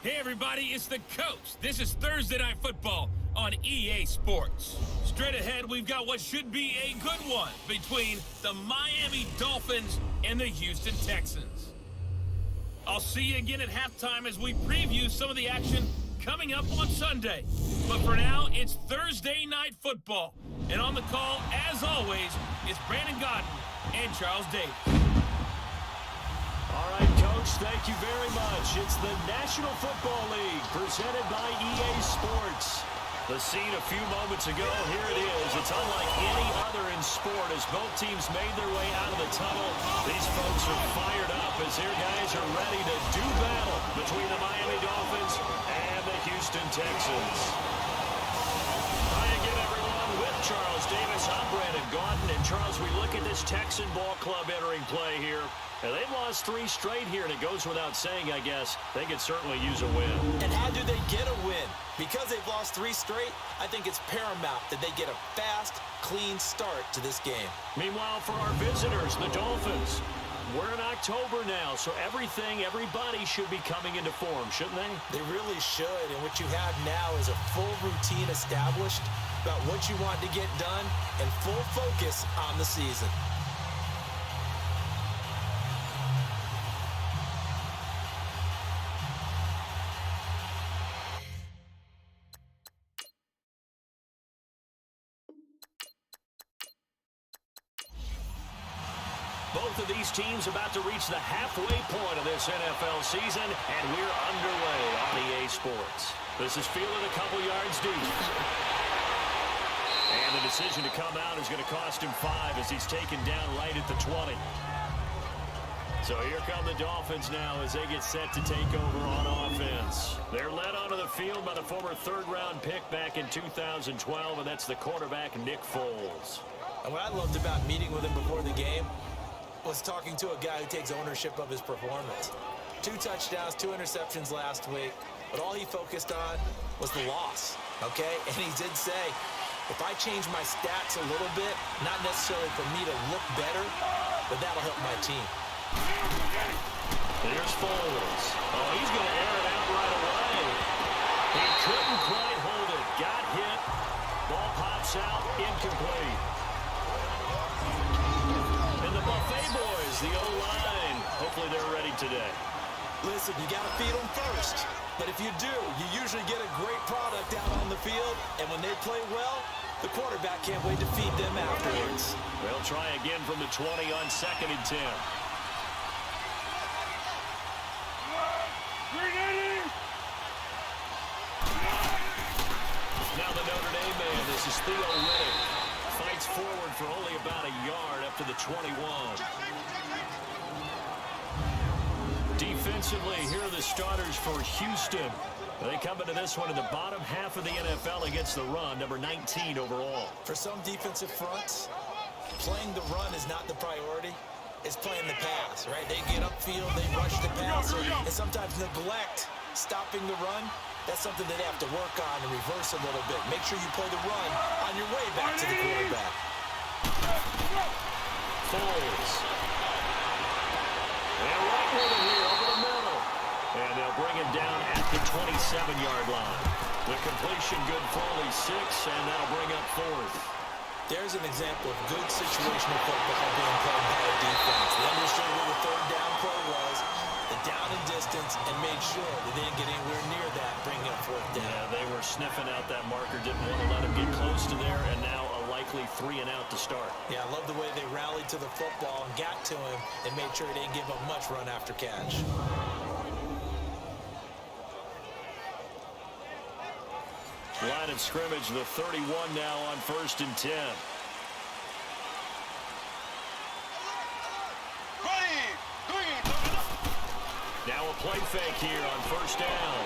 Hey everybody, it's the coach. This is Thursday Night Football on EA Sports. Straight ahead, we've got what should be a good one between the Miami Dolphins and the Houston Texans. I'll see you again at halftime as we preview some of the action coming up on Sunday. But for now, it's Thursday Night Football. And on the call, as always, is Brandon Godden and Charles Davis. All right, Coach, thank you very much. It's the National Football League presented by EA Sports. The scene a few moments ago, here it is. It's unlike any other in sport as both teams made their way out of the tunnel. These folks are fired up as their guys are ready to do battle between the Miami Dolphins and the Houston Texans. Hi again, everyone, with Charles Davis. I'm Brandon Godden. And Charles, we look at this Texan ball club entering play here. And they've lost 3 straight here, and it goes without saying, I guess, they could certainly use a win. And how do they get a win? Because they've lost 3 straight, I think it's paramount that they get a fast, clean start to this game. Meanwhile, for our visitors, the Dolphins, we're in October now, so everybody should be coming into form, shouldn't they? They really should, and what you have now is a full routine established about what you want to get done and full focus on the season. Both of these teams about to reach the halfway point of this NFL season, and we're underway on EA Sports. This is fielded a couple yards deep. And the decision to come out is going to cost him 5 as he's taken down right at the 20. So here come the Dolphins now as they get set to take over on offense. They're led onto the field by the former third-round pick back in 2012, and that's the quarterback, Nick Foles. And what I loved about meeting with him before the game was talking to a guy who takes ownership of his performance. 2 touchdowns, 2 interceptions last week, but all he focused on was the loss, okay? And he did say, if I change my stats a little bit, not necessarily for me to look better, but that'll help my team. Here's Foles. Oh, he's going to air it out right away. He couldn't quite hold it. Got hit. Ball pops out. Incomplete. And the Buffet boys, the O-line, hopefully they're ready today. Listen, you got to feed them first. But if you do, you usually get a great product out on the field. And when they play well, the quarterback can't wait to feed them afterwards. They'll try again from the 20 on 2nd and 10. Now the Notre Dame man, this is Theo Riddick. Fights forward for only about a yard up to the 21. Defensively, here are the starters for Houston. They come into this one in the bottom half of the NFL against the run, number 19 overall. For some defensive fronts, playing the run is not the priority. It's playing the pass, right? They get upfield, they rush the passer, and sometimes neglect stopping the run. That's something that they have to work on and reverse a little bit. Make sure you play the run on your way back to the quarterback. Foles. And right with him here over the middle. And they'll bring him down at the 27-yard line. The completion good for only 6, and that'll bring up 4th. There's an example of good situational football being played by a defense. They understood where the 3rd down play was, the down and distance, and made sure that they didn't get anywhere near that, bringing up 4th down. Yeah, they were sniffing out that marker, didn't want to let him get close to there, and now a likely 3 and out to start. Yeah, I love the way they rallied to the football and got to him and made sure they didn't give up much run after catch. Line of scrimmage, the 31 now on 1st and 10. Now a play fake here on 1st down.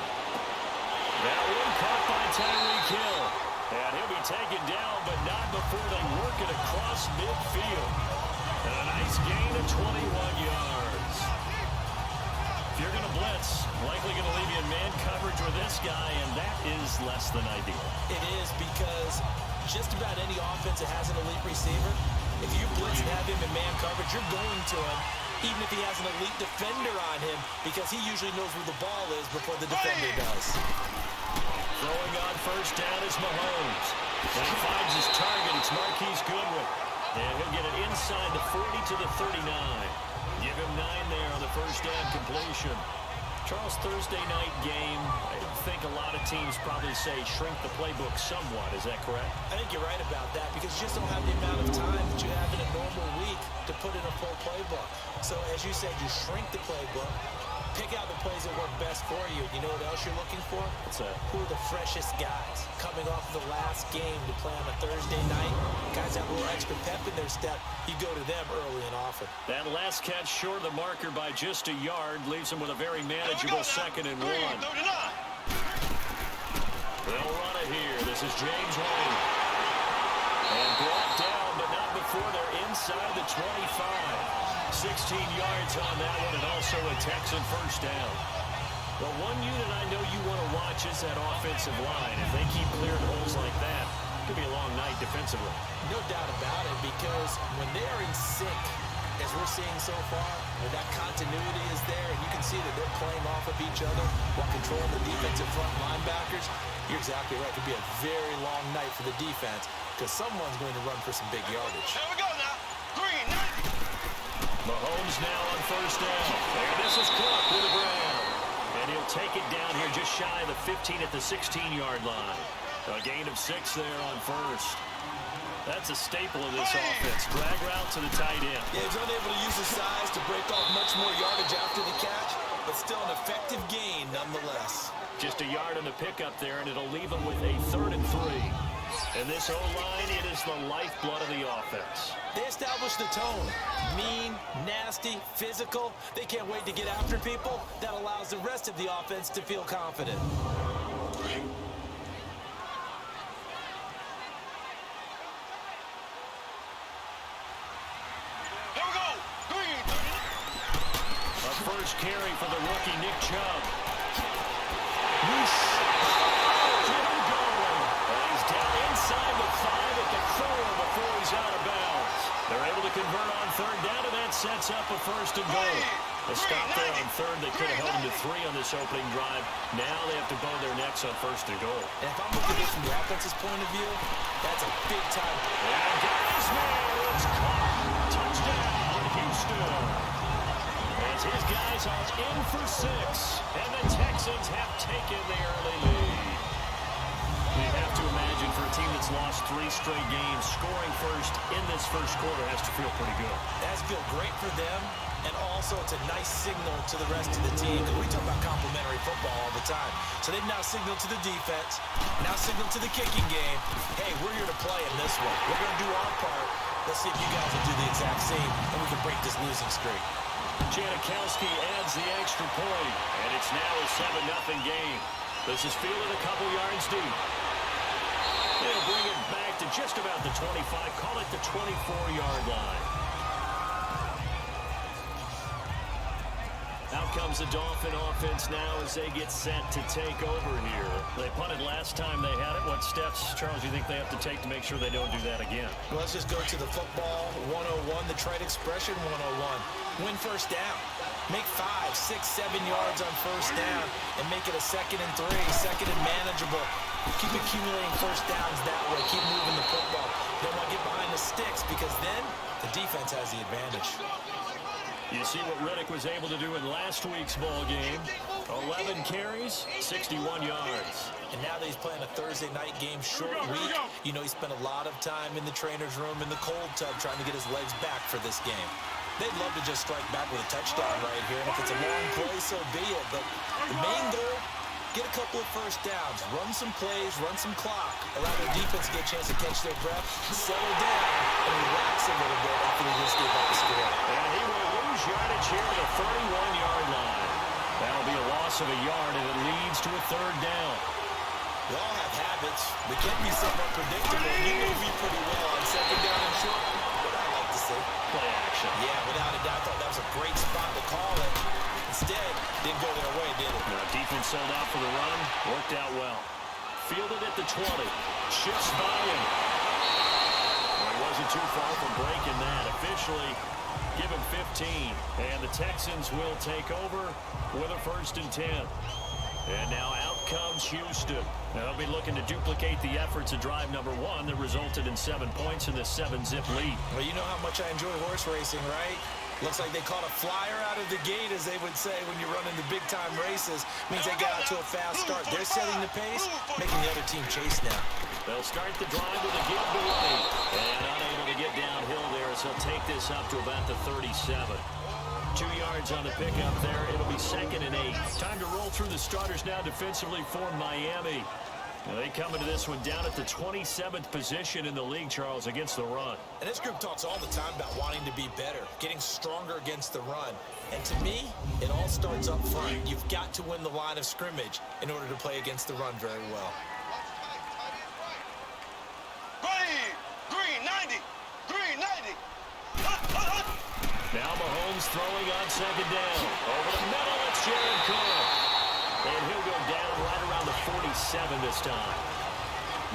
That one caught by Tyreek Hill. And he'll be taken down, but not before they work it across midfield. And a nice gain of 21 yards. If you're going to blitz, likely going to leave you in man coverage with this guy, and that is less than ideal. It is, because just about any offense that has an elite receiver, if you blitz and have him in man coverage, you're going to him even if he has an elite defender on him, because he usually knows where the ball is before the defender does. Throwing on first down is Mahomes. And he finds his target. It's Marquise Goodwin. And he'll get it inside the 40 to the 39. Give him 9 there on the first down completion. Charles, Thursday night game, I think a lot of teams probably say shrink the playbook somewhat. Is that correct? I think you're right about that because you just don't have the amount of time that you have in a normal week to put in a full playbook. So as you said, you shrink the playbook, pick out the plays that work best for you. You know what else you're looking for? What's that? Who are the freshest guys coming off the last game to play on a Thursday night? Guys that have a little extra pep in their step, you go to them early and often. That last catch short of the marker by just a yard leaves him with a very manageable 2nd and 1. They'll run it here. This is James White. And brought down, but not before they're inside the 25. 16 yards on that one, and also a Texan first down. Well, one unit I know you want to watch is that offensive line. If they keep clearing holes like that, it could be a long night defensively. No doubt about it, because when they are in sync, as we're seeing so far, when that continuity is there, and you can see that they're playing off of each other while controlling the defensive front linebackers, you're exactly right. It could be a very long night for the defense because someone's going to run for some big yardage. Here we go now. Green. Mahomes now on first down. There, this is Clark with the ground. And he'll take it down here just shy of the 15 at the 16-yard line. A gain of 6 there on first. That's a staple of this offense. Drag route to the tight end. Yeah, he's unable to use his size to break off much more yardage after the catch, but still an effective gain nonetheless. Just a yard on the pickup there, and it'll leave him with a 3rd and 3. And this O-line, it is the lifeblood of the offense. They establish the tone. Mean, nasty, physical. They can't wait to get after people. That allows the rest of the offense to feel confident. Here we go. Green. A first carry for the rookie Nick Chubb. He's down inside the 5 at the 4 before he's out of bounds. They're able to convert on 3rd down, and that sets up a 1st and goal. A stop there on 3rd. They could have held him to 3 on this opening drive. Now they have to bow their necks on 1st and goal. And if I'm looking at it from the offense's point of view, that's a big time. And Gaisman is caught. Touchdown, Houston. As his guys are in for 6, and the Texans have taken the early lead. You have to imagine for a team that's lost 3 straight games, scoring first in this first quarter has to feel pretty good. That has to feel great for them, and also it's a nice signal to the rest of the team. We talk about complimentary football all the time. So they've now signaled to the defense, now signaled to the kicking game, hey, we're here to play in this one. We're going to do our part. Let's see if you guys will do the exact same, and we can break this losing streak. Janikowski adds the extra point, and it's now a 7-0 game. This is fielded a couple yards deep. They'll bring it back to just about the 25, call it the 24-yard line. Out comes the Dolphin offense now as they get set to take over here. They punted last time they had it. What steps, Charles, do you think they have to take to make sure they don't do that again? Well, let's just go to the football 101, the trade expression 101. Win first down. Make 5, 6, 7 yards on first down and make it a 2nd and 3, 2nd and manageable. Keep accumulating first downs that way. Keep moving the football. Don't want to get behind the sticks because then the defense has the advantage. You see what Riddick was able to do in last week's ball game. 11 carries, 61 yards. And now that he's playing a Thursday night game short week, you know he spent a lot of time in the trainer's room in the cold tub trying to get his legs back for this game. They'd love to just strike back with a touchdown right here. And if it's a long play, so be it. But the main goal, get a couple of first downs, run some plays, run some clock, allow their defense to get a chance to catch their breath, settle down, and relax a little bit after they just gave up the score. And he will lose yardage here to the 31-yard line. That'll be a loss of a yard, and it leads to a 3rd down. We all have habits. They can be somewhat predictable. You know me pretty well on 2nd down and short. What I like to say. Play action. Yeah, without a doubt. I thought that was a great spot to call it. Instead, didn't go their way, did it? Now, defense sold out for the run. Worked out well. Fielded at the 20. Shifts by him. Well, he wasn't too far from breaking that. Officially, Give him 15. And the Texans will take over with a 1st and 10. And now out comes Houston. They'll be looking to duplicate the efforts of drive number 1 that resulted in 7 points in the 7-zip lead. Well, you know how much I enjoy horse racing, right? Looks like they caught a flyer out of the gate, as they would say when you're running the big-time races. Means they got out to a fast start. They're setting the pace, making the other team chase now. They'll start the drive with a give to White. And unable to get downhill there, so he'll take this up to about the 37. 2 yards on the pickup there. It'll be 2nd and 8. Time to roll through the starters now defensively for Miami. Now they come into this one down at the 27th position in the league, Charles, against the run. And this group talks all the time about wanting to be better, getting stronger against the run. And to me, it all starts up front. You've got to win the line of scrimmage in order to play against the run very well. Green 90. Green 90. Now Mahomes throwing on 2nd down. Over the middle, it's Jared Cook. And he'll go down right around the 47 this time.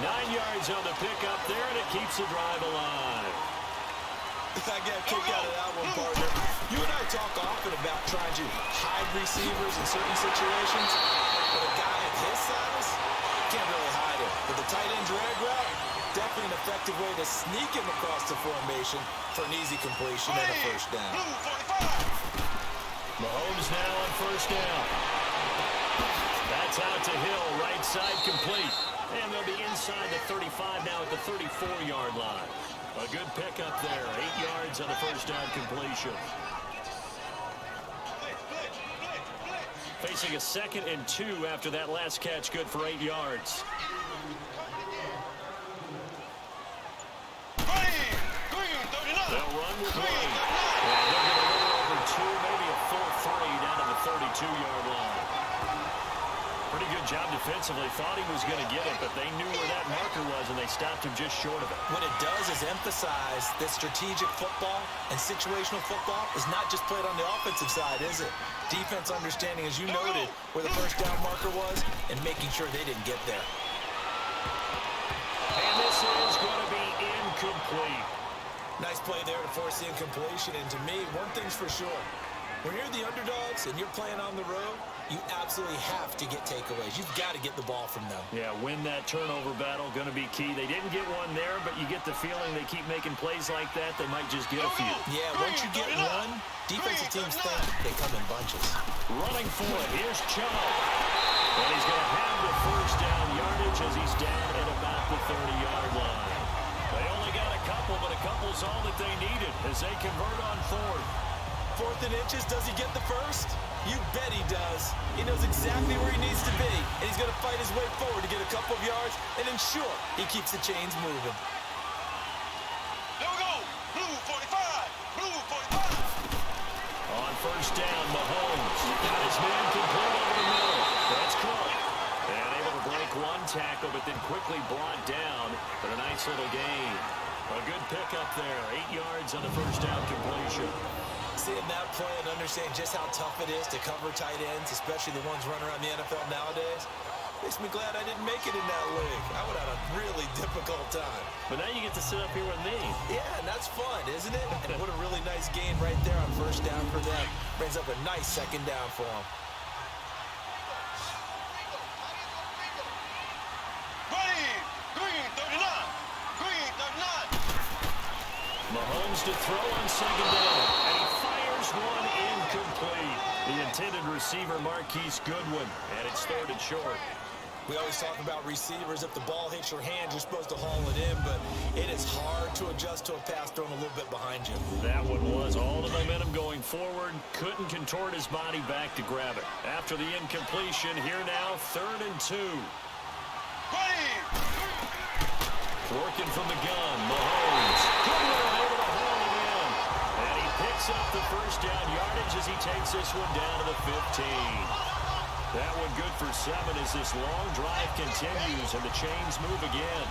9 yards on the pickup there, and it keeps the drive alive. I got a kick out of that one, partner. You and I talk often about trying to hide receivers in certain situations. But a guy of his size can't really hide him. But the tight end drag route, definitely an effective way to sneak him across the formation for an easy completion and a 1st down. Mahomes now on 1st down. That's out to Hill, right side complete. And they'll be inside the 35 now at the 34-yard line. A good pickup there, 8 yards on the 1st down completion. Facing a 2nd and 2 after that last catch, good for 8 yards. They'll run with White. And they'll get a little over 2, maybe a full 3 down to the 32-yard line. Pretty good job defensively. Thought he was going to get it, but they knew where that marker was, and they stopped him just short of it. What it does is emphasize that strategic football and situational football is not just played on the offensive side, is it? Defense understanding, as you noted, where the 1st down marker was and making sure they didn't get there. And this is going to be incomplete. Nice play there to force the incompletion. And to me, one thing's for sure. When you're the underdogs and you're playing on the road, you absolutely have to get takeaways. You've got to get the ball from them. Yeah, win that turnover battle, going to be key. They didn't get one there, but you get the feeling they keep making plays like that, they might just get a few. Yeah, once you get one, defensive teams think they come in bunches. Running for it, here's Chubb. And he's going to have the 1st down yardage as he's down at about the 30-yard line. They only got a couple, but a couple's all that they needed as they convert on 4th. 4th and inches, does he get the 1st? You bet he does. He knows exactly where he needs to be, and he's going to fight his way forward to get a couple of yards and ensure he keeps the chains moving. There we go. Blue 45. Blue 45. On 1st down, Mahomes got his man complete over the middle. That's Cook. And able to break one tackle, but then quickly brought down. But a nice little gain. A good pickup there. 8 yards on the 1st down completion. Seeing that play and understanding just how tough it is to cover tight ends, especially the ones running around the NFL nowadays, makes me glad I didn't make it in that league. I would have had a really difficult time. But now you get to sit up here with me. Yeah, and that's fun, isn't it? And what a really nice gain right there on 1st down for them. Brings up a nice 2nd down for them. Green 39. Green 39. Mahomes to throw on 2nd down. And he fires one incomplete. The intended receiver, Marquise Goodwin. And it's 3rd and short. We always talk about receivers. If the ball hits your hand, you're supposed to haul it in, but it is hard to adjust to a pass thrown a little bit behind you. That one was all the momentum going forward. Couldn't contort his body back to grab it. After the incompletion, here now, 3rd and 2. Working from the gun, Mahomes. Goodwin able to haul it in. And he picks up the 1st down yardage as he takes this one down to the 15. That one good for 7 as this long drive continues and the chains move again.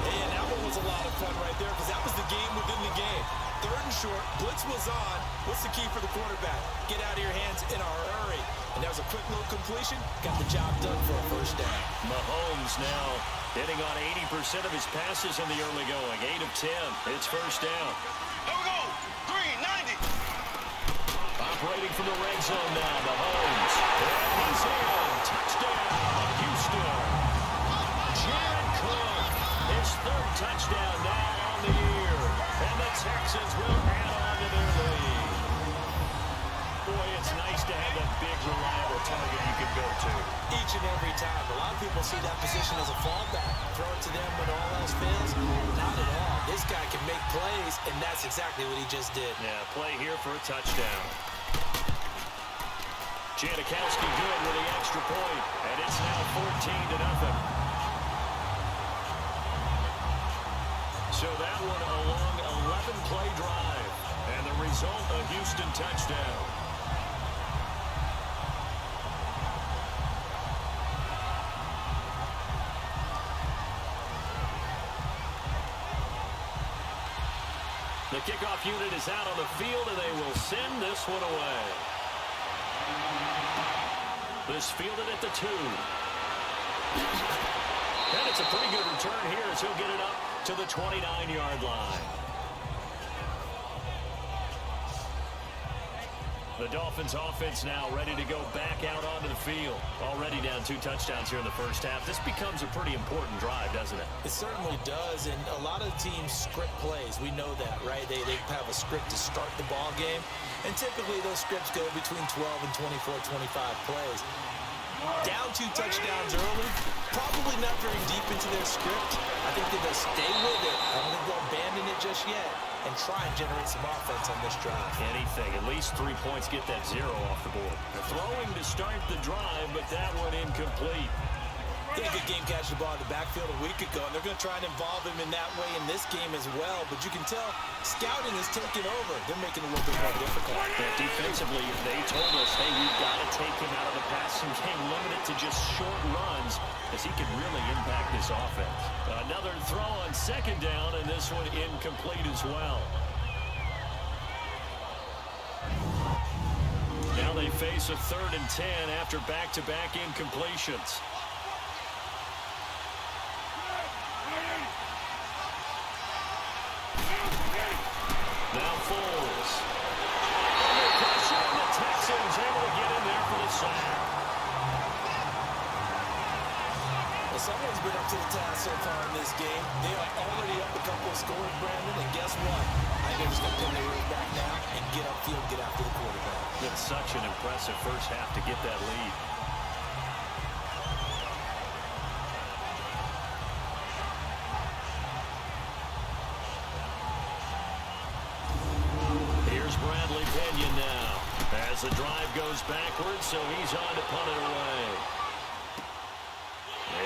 And that one was a lot of fun right there because that was the game within the game. 3rd and short, blitz was on. What's the key for the quarterback? Get out of your hands in a hurry. And that was a quick little completion. Got the job done for a 1st down. Mahomes now hitting on 80% of his passes in the early going. 8 of 10. It's 1st down. Here we go. from the red zone now. Mahomes. And he's in. Touchdown, Houston. Jared Cook, his third touchdown now on the year. And the Texans will add on to their lead. Boy, it's nice to have that big, reliable target you can go to. Each and every time. A lot of people see that position as a fallback. Throw it to them when all else fails. Not at all. This guy can make plays, and that's exactly what he just did. Yeah, play here for a touchdown. Janikowski good with the extra point, and it's now 14-0. So that one a long 11-play drive, and the result a Houston touchdown. The kickoff unit is out on the field, and they will send this one away. This fielded at the 2. And it's a pretty good return here as he'll get it up to the 29-yard line. The Dolphins offense now ready to go back out onto the field. Already down 2 touchdowns here in the first half. This becomes a pretty important drive, doesn't it? It certainly does, and a lot of teams script plays. We know that, right? They have a script to start the ball game, and typically those scripts go between 12 and 24, 25 plays. Down 2 touchdowns early, probably not very deep into their script. I think that they'll stay with it. I don't think they'll abandon it just yet and try and generate some offense on this drive. Anything, at least 3 points, get that 0 off the board. They're throwing to start the drive, but that one incomplete. They had a good game catching the ball in the backfield a week ago, and they're going to try and involve him in that way in this game as well. But you can tell scouting is taking over. They're making it a little bit more difficult. But defensively, they told us, hey, we've got to take him out of the passing game, limit it to just short runs, as he can really impact this offense. Another throw on second down, and this one incomplete as well. Now they face a 3rd and 10 after back-to-back incompletions. Now Foles. Under pressure, and the Texans able to get in there for the sack. Well, someone's been up to the task so far in this game. They are already up a couple of scores, Brandon, and guess what? I think they're just going to pin their ears back now and get upfield, get after the quarterback. It's such an impressive first half to get that lead. As the drive goes backwards, so he's on to punt it away.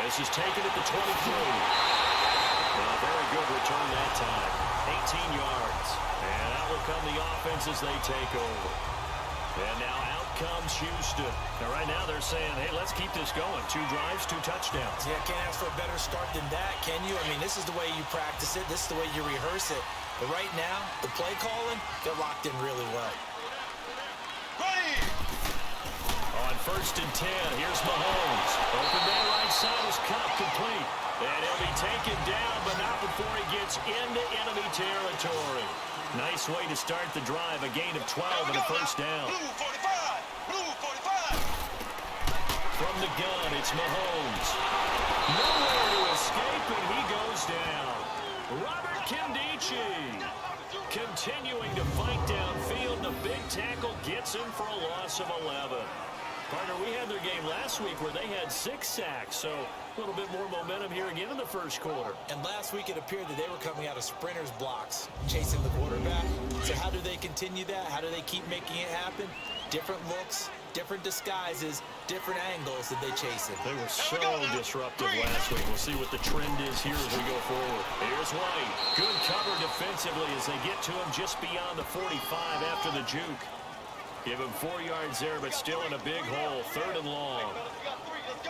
This is taken at the 23. A very good return that time. 18 yards. And out will come the offense as they take over. And now out comes Houston. Now right now they're saying, hey, let's keep this going. 2 drives, 2 touchdowns. Yeah, can't ask for a better start than that, can you? I mean, this is the way you practice it. This is the way you rehearse it. But right now, the play calling, they're locked in really well. On 1st and 10, here's Mahomes. Open that right side is cut complete. And he'll be taken down, but not before he gets into enemy territory. Nice way to start the drive, a gain of 12 and a first down. Blue 45! Blue 45! From the gun, it's Mahomes. Nowhere to escape, and he goes down. Robert Kimdichie continuing to fight downfield. The big tackle gets him for a loss of 11. Partner, we had their game last week where they had 6 sacks, so a little bit more momentum here again in the first quarter. And last week it appeared that they were coming out of sprinters blocks, chasing the quarterback. So how do they continue that? How do they keep making it happen? Different looks, different disguises, different angles that they chase it. They were so disruptive last week. We'll see what the trend is here as we go forward. Here's White. Good cover defensively as they get to him just beyond the 45 after the juke. Give him 4 yards there, but still in a big hole. 3rd and long.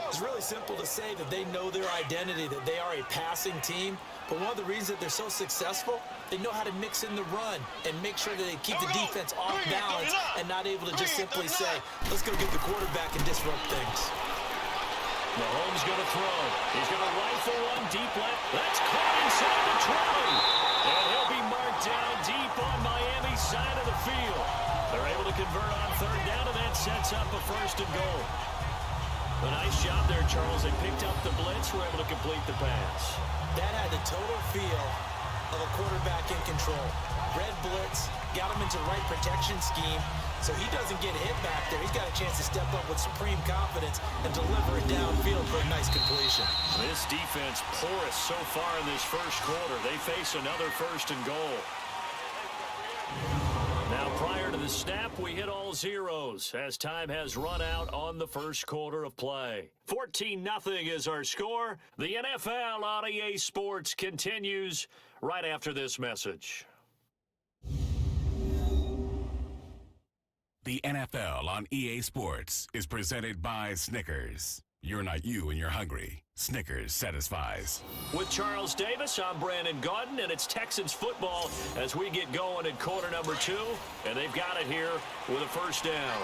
It's really simple to say that they know their identity, that they are a passing team. But one of the reasons that they're so successful, they know how to mix in the run and make sure that they keep the defense off balance and not able to just simply say, let's go get the quarterback and disrupt things. Mahomes going to throw. He's going to rifle one deep left. That's caught inside the 20. And he'll be marked down deep on Miami's side of the field. They're able to convert on 3rd down. sets up a 1st and goal. A nice job there, Charles. They picked up the blitz, were able to complete the pass. That had the total feel of a quarterback in control. Red blitz, got him into the right protection scheme, so he doesn't get hit back there. He's got a chance to step up with supreme confidence and deliver it downfield for a nice completion. This defense porous so far in this first quarter. They face another 1st and goal. Now, prior to the snap, we hit all zeros as time has run out on the first quarter of play. 14-0 is our score. The NFL on EA Sports continues right after this message. The NFL on EA Sports is presented by Snickers. You're not you and you're hungry. Snickers satisfies. With Charles Davis, I'm Brandon Gaudin, and it's Texans football as we get going in quarter number 2, and they've got it here with a 1st down.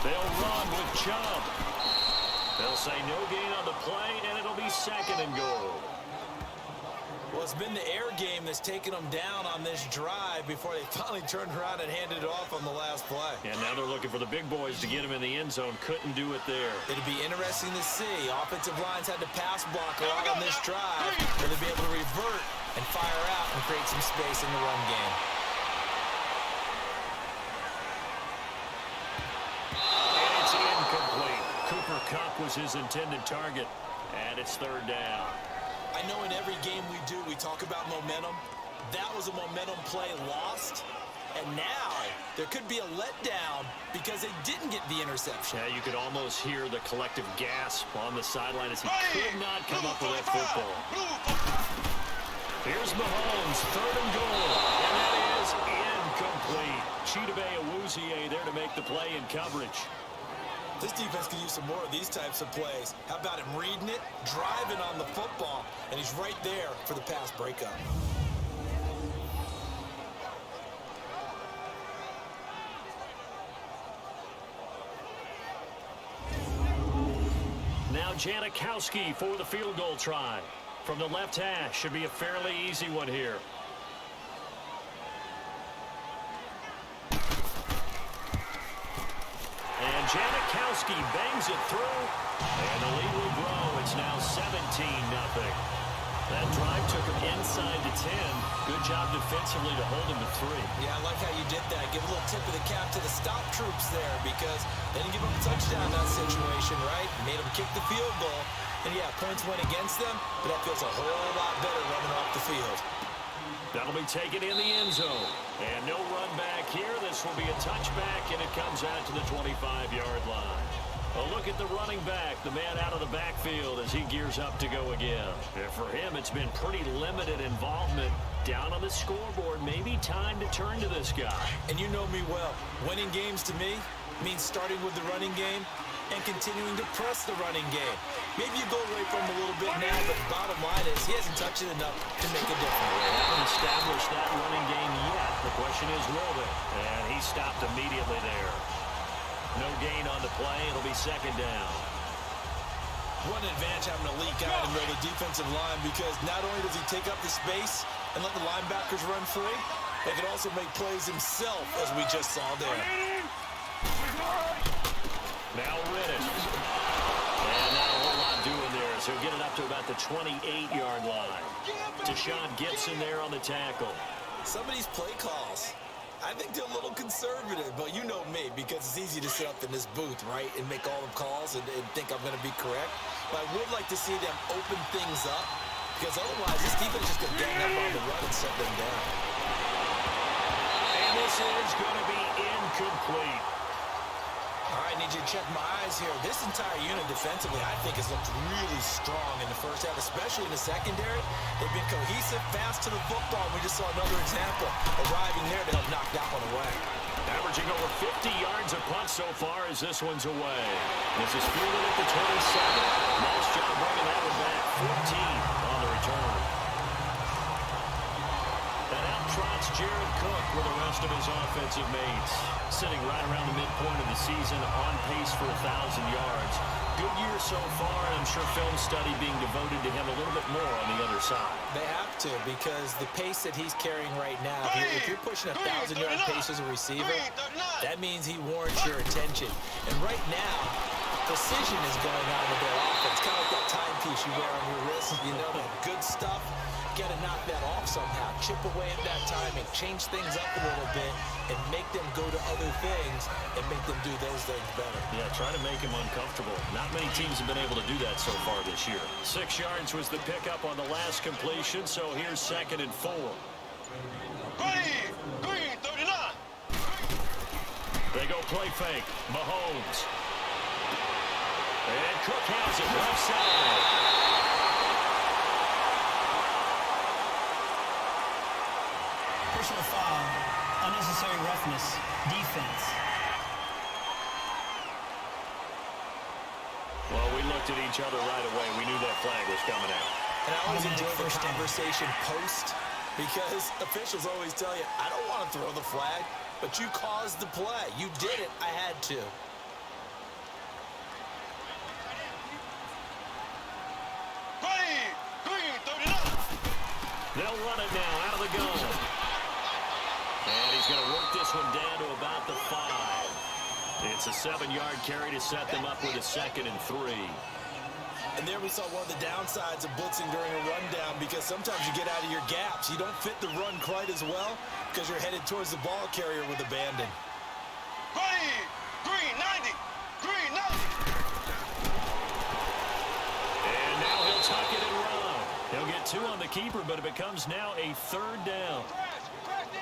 They'll run with Chubb. They'll say no gain on the play, and it'll be 2nd and goal. Well, it's been the air game that's taken them down on this drive before they finally turned around and handed it off on the last play. And now they're looking for the big boys to get him in the end zone. Couldn't do it there. It'll be interesting to see. Offensive lines had to pass block a lot on this drive. Will they be able to revert and fire out and create some space in the run game? And it's incomplete. Cooper Kupp was his intended target. And it's 3rd down. I know in every game we do, we talk about momentum. That was a momentum play lost. And now there could be a letdown because they didn't get the interception. Yeah, you could almost hear the collective gasp on the sideline as he could not come up with that football. Here's Mahomes, 3rd and goal. And that is incomplete. Chidobe Awuzie there to make the play in coverage. This defense can use some more of these types of plays. How about him reading it, driving on the football, and he's right there for the pass breakup. Now Janikowski for the field goal try. From the left hash, should be a fairly easy one here. Janikowski bangs it through, and the lead will grow. It's now 17-0. That drive took him inside to 10. Good job defensively to hold him to 3. Yeah, I like how you did that. Give a little tip of the cap to the stop troops there because they didn't give him a touchdown in that situation, right? Made him kick the field goal. And, yeah, points went against them, but that feels a whole lot better running off the field. That'll be taken in the end zone. And no run back here. This will be a touchback, and it comes out to the 25-yard line. A look at the running back, the man out of the backfield as he gears up to go again. And for him, it's been pretty limited involvement. Down on the scoreboard, maybe time to turn to this guy. And you know me well. Winning games to me means starting with the running game and continuing to press the running game. Maybe you go away from him a little bit now, but the bottom line is he hasn't touched it enough to make a difference. They haven't established that running game yet. The question is, will they? And he stopped immediately there. No gain on the play. It'll be 2nd down. One advantage having a elite guy to know the defensive line because not only does he take up the space and let the linebackers run free, they can also make plays himself, as we just saw there. Now Riddick. And not a whole lot doing there, so he'll get it up to about the 28-yard line. Deshaun Gibson there on the tackle. Some of these play calls, I think they're a little conservative, but you know me, because it's easy to sit up in this booth, right, and make all the calls and think I'm going to be correct. But I would like to see them open things up, because otherwise this defense is just going to gang up on the run and set them down. And this is going to be incomplete. All right, I need you to check my eyes here. This entire unit defensively, I think, has looked really strong in the first half, especially in the secondary. They've been cohesive, fast to the football. We just saw another example arriving there to help knock that one away. Averaging over 50 yards a punt so far as this one's away. This is fielded at the 27. Nice job bringing that one back. 14 on the return. And out trots Jared Cook with the rest of his offensive mates. Sitting right around the midpoint of the season, on pace for 1,000 yards. good year so far, and I'm sure film study being devoted to him a little bit more on the other side. They have to, because the pace that he's carrying right now, if you're pushing a 1,000-yard pace as a receiver, that means he warrants your attention. And right now, precision is going on with their offense. Kind of like that timepiece you wear on your wrist. You know, that good stuff. Got to knock that off somehow. Chip away at that timing. Change things up a little bit and make them go to other things and make them do those things better. Yeah, try to make him uncomfortable. Not many teams have been able to do that so far this year. 6 yards was the pickup on the last completion, so here's 2nd and 4. Green, 39. They go play fake. Mahomes. And Cook has it left side. Personal foul, unnecessary roughness, defense. Well, we looked at each other right away. We knew that flag was coming out. And I always enjoy the conversation post, because officials always tell you, I don't want to throw the flag, but you caused the play. You did it. I had to. Green, 39. They'll run it now out of the gun. And he's going to work this one down to about the 5. It's a 7-yard carry to set them up with a 2nd and 3. And there we saw one of the downsides of blitzing during a rundown, because sometimes you get out of your gaps. You don't fit the run quite as well because you're headed towards the ball carrier with abandon. Green, 90. Green, 90. And now he'll tuck it and run. He'll get 2 on the keeper, but it becomes now a 3rd down.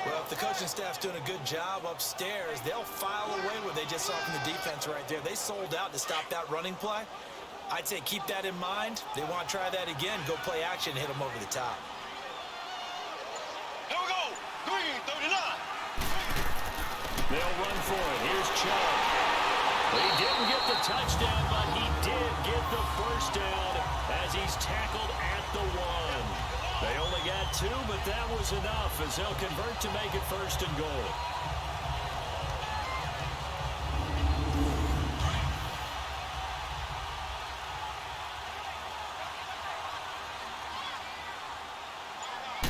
Well, if the coaching staff's doing a good job upstairs, they'll file away what they just saw from the defense right there. They sold out to stop that running play. I'd say keep that in mind. They want to try that again. Go play action, hit them over the top. Here we go. Green, 39. They'll run for it. Here's Chubb. He didn't get the touchdown, but he did get the first down as he's tackled at the 1. They only got 2, but that was enough as they'll convert to make it 1st and goal.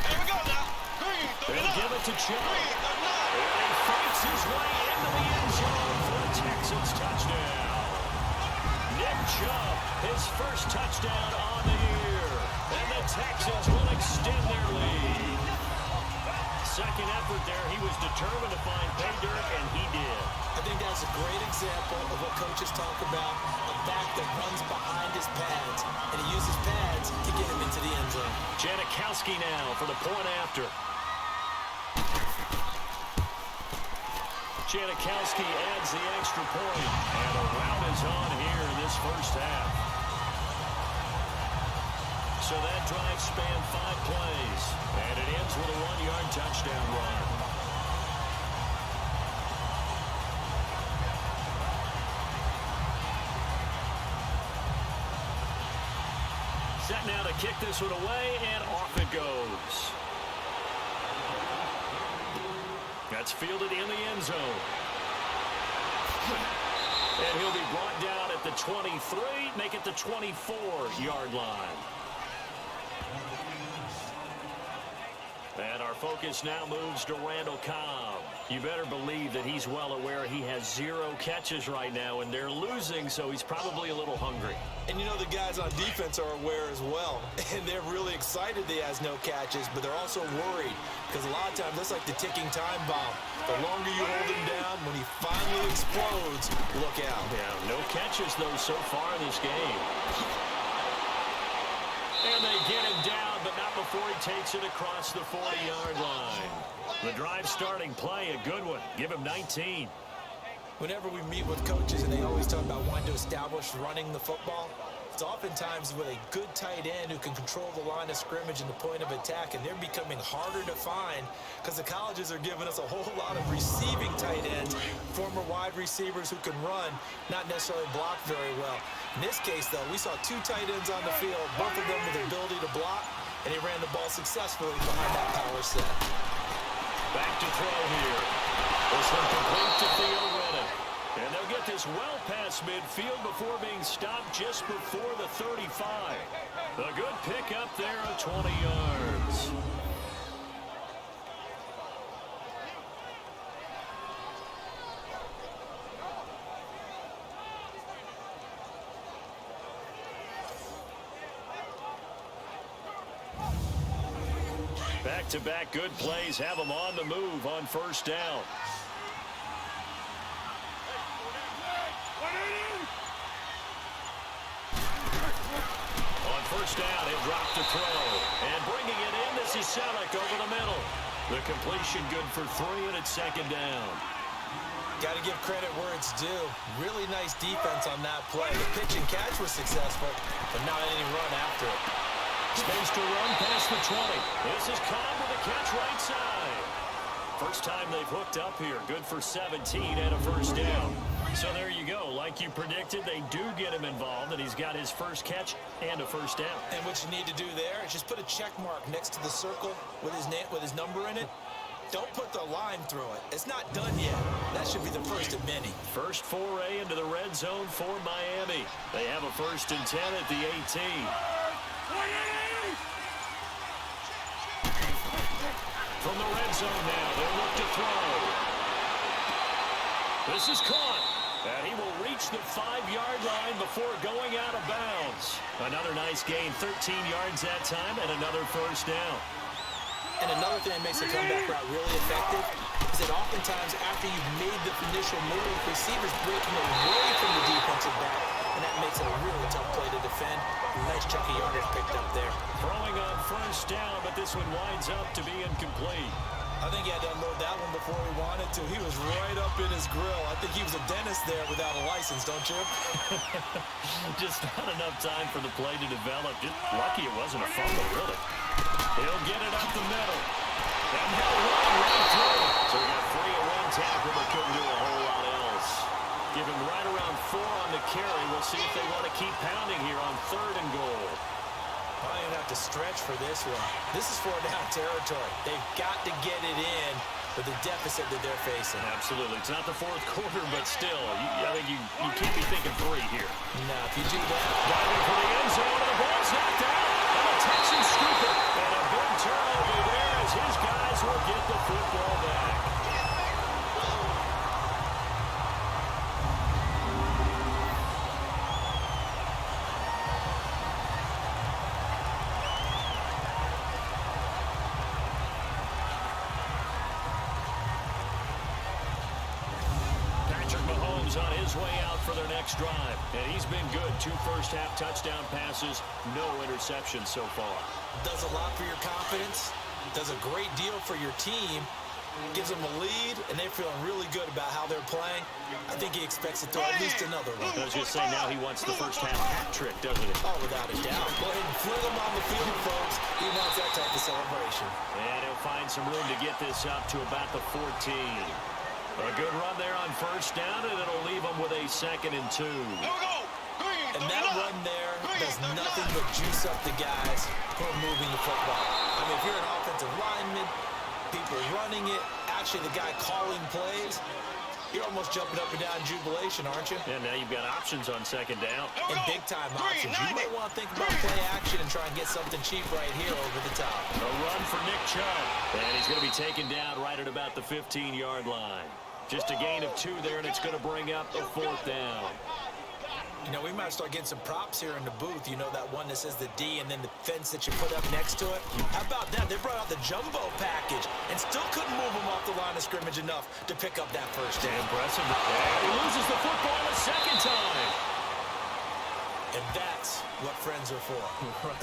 Here we go now. Green, 39. They'll give it to Chubb. Green, 39. And he fights his way into the end zone for a Texans touchdown. Nick Chubb, his first touchdown on the year. And the Texans will extend their lead. Second effort there, he was determined to find pay dirt, and he did. I think that's a great example of what coaches talk about, a back that runs behind his pads, and he uses pads to get him into the end zone. Janikowski now for the point after. Janikowski adds the extra point, and a rout is on here in this first half. So that drive spanned 5 plays, and it ends with a 1-yard touchdown run. Set now to kick this one away, and off it goes. That's fielded in the end zone. And he'll be brought down at the 23, make it the 24-yard line. And our focus now moves to Randall Cobb. You better believe that he's well aware he has 0 catches right now, and they're losing, so he's probably a little hungry. And you know the guys on defense are aware as well, and they're really excited that he has no catches, but they're also worried, because a lot of times that's like the ticking time bomb. The longer you hold him down, when he finally explodes, look out. Yeah, no catches, though, so far in this game. And they get him down, but not before he takes it across the 40-yard line. The drive starting play, a good one. Give him 19. Whenever we meet with coaches and they always talk about wanting to establish running the football, it's oftentimes with a good tight end who can control the line of scrimmage and the point of attack, and they're becoming harder to find because the colleges are giving us a whole lot of receiving tight ends, former wide receivers who can run, not necessarily block very well. In this case, though, we saw 2 tight ends on the field, both of them with the ability to block, and he ran the ball successfully behind that power set. Back to throw here. This one complete to Theo Reddick. And they'll get get this well past midfield before being stopped just before the 35. A good pickup there of 20 yards. Back-to-back good plays have them on the move on first down. On first down, he'll drop to throw. And bringing it in, this is Selleck over the middle. The completion good for 3, and it's second down. Got to give credit where it's due. Really nice defense on that play. The pitch and catch was successful, but not any run after it. Space to run past the 20. This is Cobb with a catch right side. First time they've hooked up here. Good for 17 and a first down. So there you go. Like you predicted, they do get him involved, and he's got his first catch and a first down. And what you need to do there is just put a check mark next to the circle with his name, with his number in it. Don't put the line through it. It's not done yet. That should be the first of many. First foray into the red zone for Miami. They have a 1st and 10 at the 18. From the red zone now, they'll look to throw. This is caught, and he will reach the 5-yard line before going out of bounds. Another nice gain, 13 yards that time, and another first down. And another thing that makes the comeback route really effective is that oftentimes after you've made the initial move, receivers breaking away from the defensive back, and that makes it a really tough play to defend. Nice chunk of yardage picked up there. Throwing on first down, but this one winds up to be incomplete. I think he had to unload that one before he wanted to. He was right up in his grill. I think he was a dentist there without a license, don't you? Just not enough time for the play to develop. Just lucky it wasn't a fumble, really. He'll get it up the middle. And he'll run right through it. So he got 3 and 1 tackle, but couldn't do a whole lot else. Give him right around 4 on the carry. We'll see if they want to keep pounding here on 3rd and goal. Probably going to have to stretch for this one. This is 4-down territory. They've got to get it in with the deficit that they're facing. Absolutely. It's not the 4th quarter, but still, I think you can't be thinking 3 here. No, if you do that. Diving for the end zone, and the ball's knocked out. And the Texans scoop it. And a big turnover there as his guys will get the football back. On his way out for their next drive. And he's been good. 2 first-half touchdown passes, no interceptions so far. Does a lot for your confidence. Does a great deal for your team. Gives them a lead, and they're feeling really good about how they're playing. I think he expects to throw at least another one. I was just saying now he wants the first-half hat trick, doesn't he? Oh, without a doubt. Go ahead and fling him on the field, folks. He wants that type of celebration. And he'll find some room to get this up to about the 14. A good run there on first down, and it'll leave them with a 2nd and 2. And that run there does nothing but juice up the guys who are moving the football. I mean, if you're an offensive lineman, people running it, actually the guy calling plays, you're almost jumping up and down in jubilation, aren't you? Yeah, now you've got options on 2nd down. And big-time options. You might want to think about play action and try and get something cheap right here over the top. A run for Nick Chubb. And he's going to be taken down right at about the 15-yard line. Just a gain of 2 there, and it's going to bring up a 4th down. You know, we might start getting some props here in the booth. You know, that one that says the D and then the fence that you put up next to it. How about that? They brought out the jumbo package and still couldn't move him off the line of scrimmage enough to pick up that first down. Impressive. And he loses the football a 2nd time. And that's what friends are for. Right.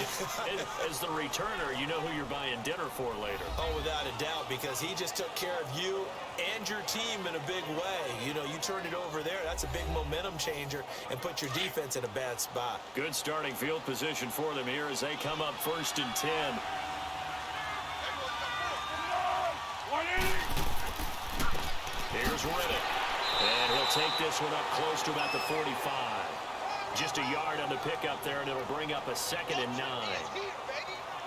As the returner, you know who you're buying dinner for later. Oh, without a doubt, because he just took care of you and your team in a big way. You know, you turned it over there. That's a big momentum changer and put your defense in a bad spot. Good starting field position for them here as they come up 1st and 10. Here's Riddick. And he'll take this one up close to about the 45. Just a yard on the pickup there, and it'll bring up a 2nd and 9.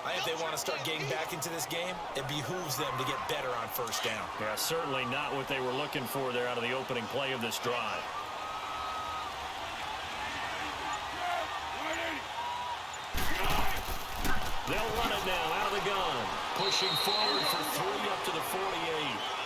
I think they want to start getting back into this game. It behooves them to get better on first down. Yeah, certainly not what they were looking for there out of the opening play of this drive. They'll run it now out of the gun. Pushing forward for 3 up to the 48.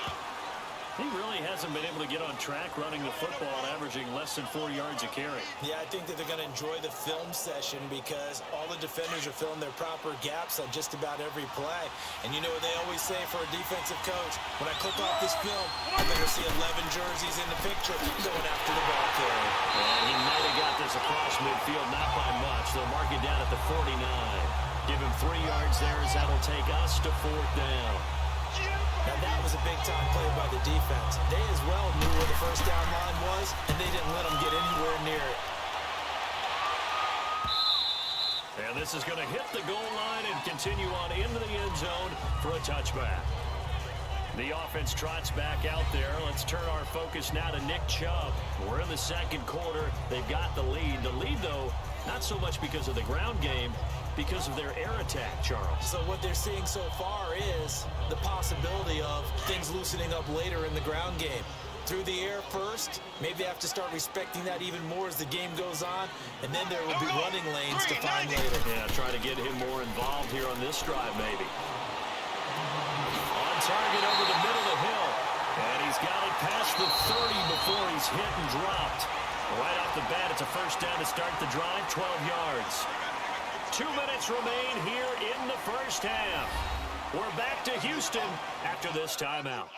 He really hasn't been able to get on track running the football, averaging less than 4 yards a carry. Yeah, I think that they're going to enjoy the film session because all the defenders are filling their proper gaps on just about every play. And you know what they always say for a defensive coach? When I click off this film, I better see 11 jerseys in the picture going after the ball carrier. And he might have got this across midfield, not by much. They'll mark it down at the 49. Give him 3 yards there as that'll take us to 4th down. Now that was a big-time play by the defense. They as well knew where the first down line was, and they didn't let them get anywhere near it. And this is going to hit the goal line and continue on into the end zone for a touchback. The offense trots back out there. Let's turn our focus now to Nick Chubb. We're in the second quarter. They've got the lead. The lead, though, not so much because of the ground game, because of their air attack, Charles. So what they're seeing so far is the possibility of things loosening up later in the ground game. Through the air first, maybe they have to start respecting that even more as the game goes on, and then there will be running lanes to find later. Yeah, try to get him more involved here on this drive, maybe. On target over the middle of the hill, and he's got it past the 30 before he's hit and dropped. Right off the bat, it's a first down to start the drive, 12 yards. 2 minutes remain here in the first half. We're back to Houston after this timeout.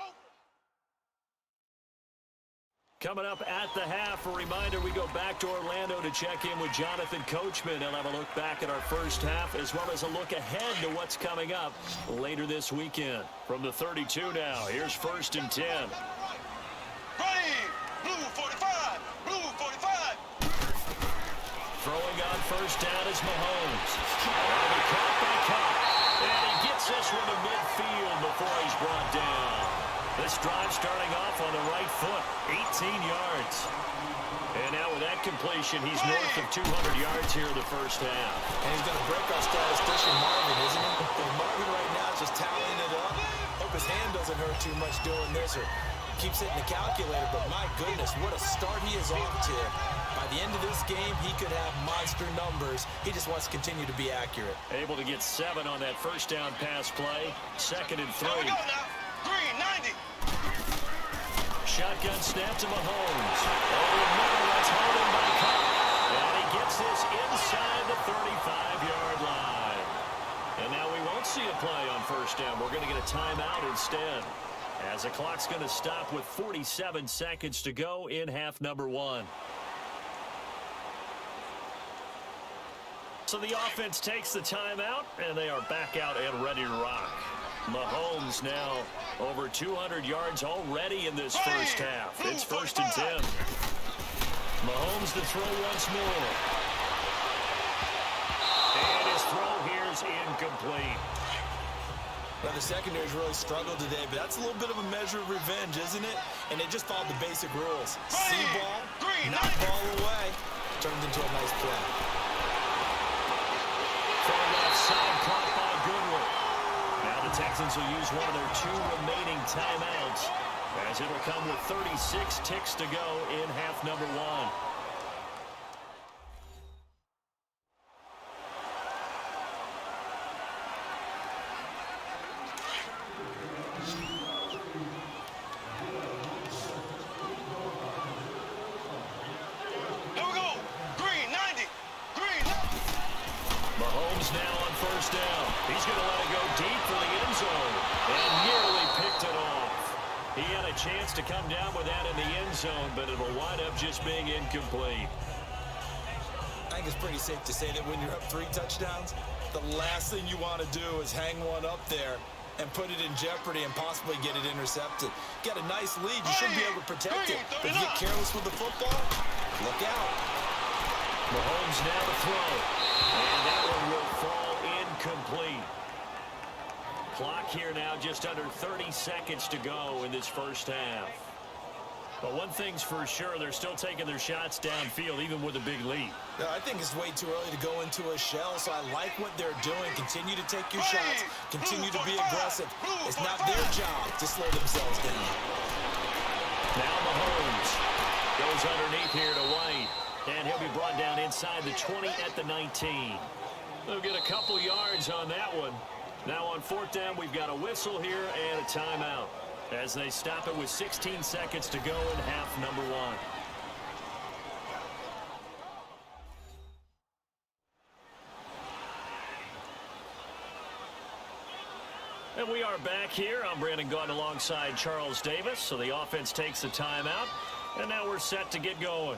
Coming up at the half, a reminder, we go back to Orlando to check in with Jonathan Coachman. He'll have a look back at our first half as well as a look ahead to what's coming up later this weekend. From the 32 now, here's 1st and 10. Ready, blue 45, blue 45. Throwing on first down is Mahomes. And he caught by Cup. And he gets this one to midfield before he's brought down. This drive starting off on the right foot, 18 yards. And now with that completion, he's north of 200 yards here in the first half. And he's going to break our statistician Marvin, isn't he? And Marvin right now is just tallying it up. Hope his hand doesn't hurt too much doing this or keeps hitting the calculator, but my goodness, what a start he is off to. By the end of this game, he could have monster numbers. He just wants to continue to be accurate. Able to get 7 on that first down pass play. 2nd and 3. Here we go now. Green 90. Shotgun snap to Mahomes. Over the middle, that's held in by Cup. And he gets this inside the 35-yard line. And now we won't see a play on first down. We're going to get a timeout instead, as the clock's going to stop with 47 seconds to go in half number 1. So the offense takes the timeout, and they are back out and ready to rock. Mahomes now over 200 yards already in this first half. It's 1st and 10. Mahomes to throw once more. And his throw here is incomplete. Well, the secondary's really struggled today, but that's a little bit of a measure of revenge, isn't it? And they just followed the basic rules. See ball, knock ball away. Turned into a nice play. From left side, caught by Goodwin. Now the Texans will use one of their 2 remaining timeouts, as it'll come with 36 ticks to go in half number 1. Here we go. Green 90. Green. Mahomes now on first down. He's going to let it go deep for the end zone, and nearly picked it off. He had a chance to come down with that in the end zone, but it'll wind up just being incomplete. I think it's pretty safe to say that when you're up 3 touchdowns, the last thing you want to do is hang one up there and put it in jeopardy and possibly get it intercepted. Get a nice lead, you should be able to protect it. But if you get careless with the football, look out. Mahomes now to throw, and that one will fall incomplete. Clock here now just under 30 seconds to go in this first half. But one thing's for sure, they're still taking their shots downfield, even with a big lead. I think it's way too early to go into a shell, so I like what they're doing. Continue to take your shots. Continue to be aggressive. It's not their job to slow themselves down. Now Mahomes goes underneath here to White, and he'll be brought down inside the 20 at the 19. They'll get a couple yards on that one. Now on 4th down, we've got a whistle here and a timeout as they stop it with 16 seconds to go in half number 1. And we are back here. I'm Brandon Gaunt alongside Charles Davis. So the offense takes the timeout, and now we're set to get going.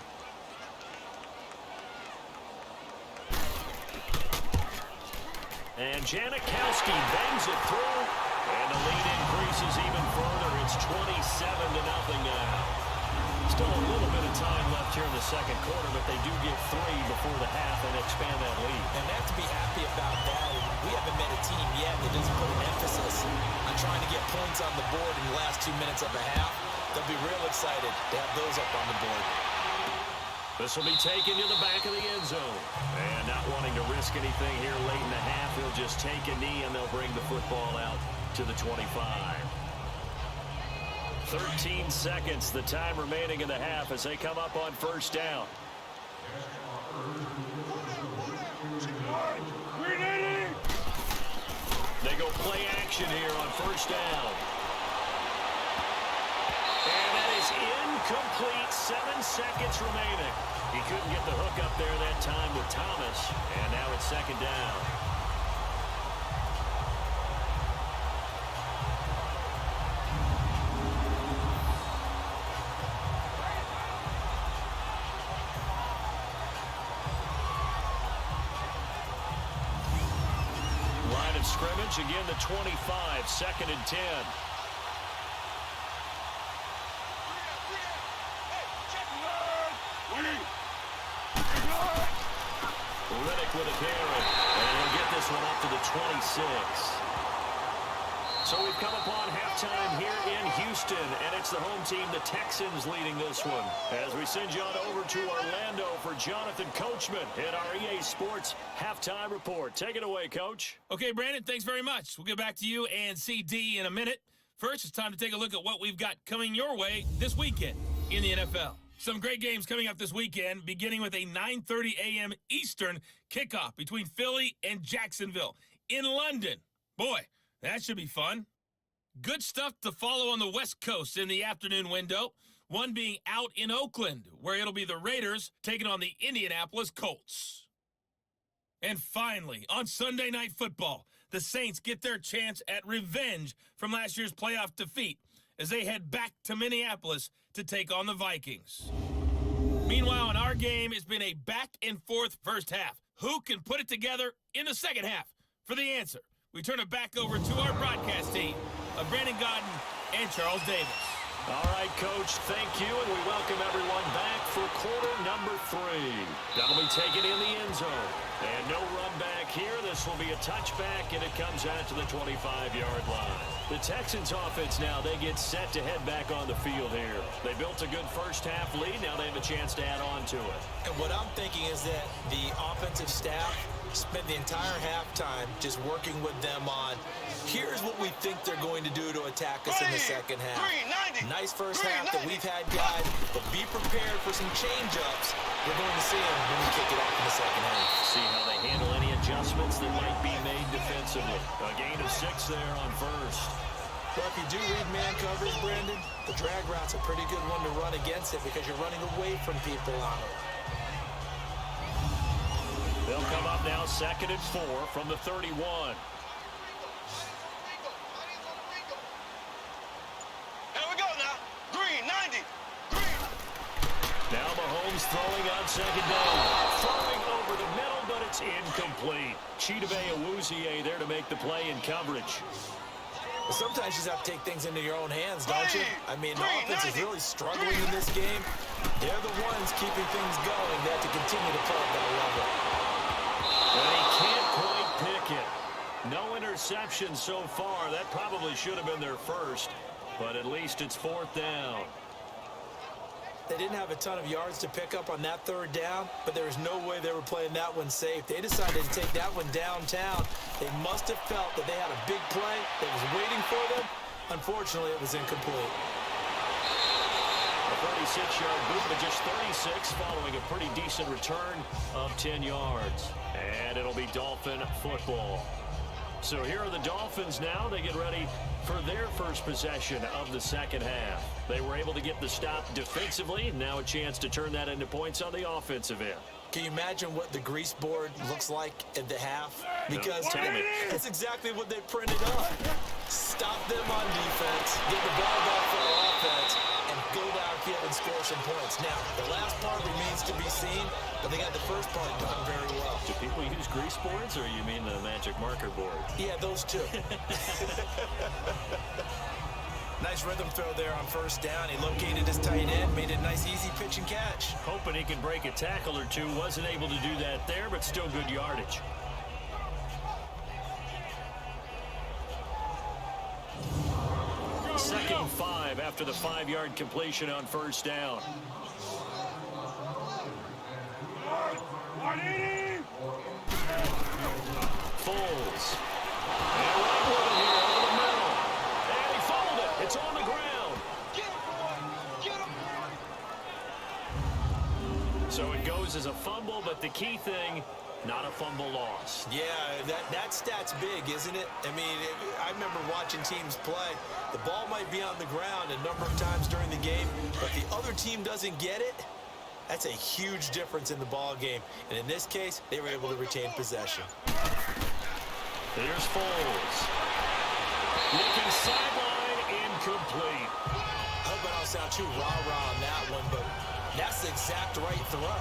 And Janikowski bangs it through, and the lead increases even further. It's 27-0 now. Still a little bit of time left here in the second quarter, but they do get 3 before the half and expand that lead. And they have to be happy about that. We haven't met a team yet that doesn't put an emphasis on trying to get points on the board in the last 2 minutes of a half. They'll be real excited to have those up on the board. This will be taken to the back of the end zone. And not wanting to risk anything here late in the half, he'll just take a knee and they'll bring the football out to the 25. 13 seconds, the time remaining in the half as they come up on 1st down. They go play action here on 1st down. And that is incomplete. 7 seconds remaining. He couldn't get the hook up there that time with Thomas. And now it's 2nd down. Line of scrimmage, again the 25, 2nd and 10. Riddick with a carry, and he'll get this one up to the 26. So we've come upon halftime here in Houston, and it's the home team, the Texans, leading this one. As we send you on over to Orlando for Jonathan Coachman in our EA Sports halftime report. Take it away, Coach. Okay, Brandon, thanks very much. We'll get back to you and CD in a minute. First, it's time to take a look at what we've got coming your way this weekend in the NFL. Some great games coming up this weekend, beginning with a 9:30 a.m. Eastern kickoff between Philly and Jacksonville in London. Boy, that should be fun. Good stuff to follow on the West Coast in the afternoon window, one being out in Oakland, where it'll be the Raiders taking on the Indianapolis Colts. And finally, on Sunday Night Football, the Saints get their chance at revenge from last year's playoff defeat as they head back to Minneapolis to take on the Vikings. Meanwhile, in our game, it's been a back-and-forth first half. Who can put it together in the second half? For the answer, we turn it back over to our broadcast team of Brandon Gaunt and Charles Davis. All right, Coach, thank you, and we welcome everyone back for quarter number 3. That'll be taken in the end zone. And no run back here. This will be a touchback, and it comes out to the 25-yard line. The Texans offense now, they get set to head back on the field here. They built a good first half lead. Now they have a chance to add on to it. And what I'm thinking is that the offensive staff spent the entire halftime just working with them on, here's what we think they're going to do to attack us in the second half. Nice first half that we've had, guys, but be prepared for some change-ups. We're going to see them when we kick it off in the second half. See how they handle any adjustments that might be made defensively. A gain of 6 there on first. Well, if you do read man coverage, Brandon, the drag route's a pretty good one to run against it because you're running away from people on it. They'll come up now 2nd and 4 from the 31. Now Mahomes throwing on 2nd down. Throwing over the middle, but it's incomplete. Chidobe Awuzie there to make the play in coverage. Well, sometimes you just have to take things into your own hands, don't you? I mean, the offense is really struggling in this game. They're the ones keeping things going. They have to continue to play at that level. And he can't quite pick it. No interception so far. That probably should have been their first, but at least it's 4th down. They didn't have a ton of yards to pick up on that 3rd down, but there was no way they were playing that one safe. They decided to take that one downtown. They must have felt that they had a big play that was waiting for them. Unfortunately, it was incomplete. A 36-yard boot, but just 36 following a pretty decent return of 10 yards. And it'll be Dolphin football. So here are the Dolphins now. They get ready for their first possession of the second half. They were able to get the stop defensively. Now a chance to turn that into points on the offensive end. Can you imagine what the grease board looks like at the half? Because that's exactly what they printed up. Stop them on defense, get the ball back for offense, and go downfield and score some points. Now, the last part remains to be seen, but they got the first part done very well. Do people use grease boards, or you mean the magic marker board? Yeah, those two. Nice rhythm throw there on first down. He located his tight end, made a nice easy pitch and catch. Hoping he can break a tackle or two. Wasn't able to do that there, but still good yardage. Second and 5 after the 5-yard completion on first down. Foles. And right with it here over the middle. And he fumbled it. It's on the ground. So it goes as a fumble, but the key thing, not a fumble loss. Yeah, that stat's big, isn't it? I mean, I remember watching teams play. The ball might be on the ground a number of times during the game, but the other team doesn't get it. That's a huge difference in the ball game. And in this case, they were able to retain possession. Here's Foles. Looking sideline, incomplete. I hope I don't sound too rah-rah on that one, but that's the exact right throw.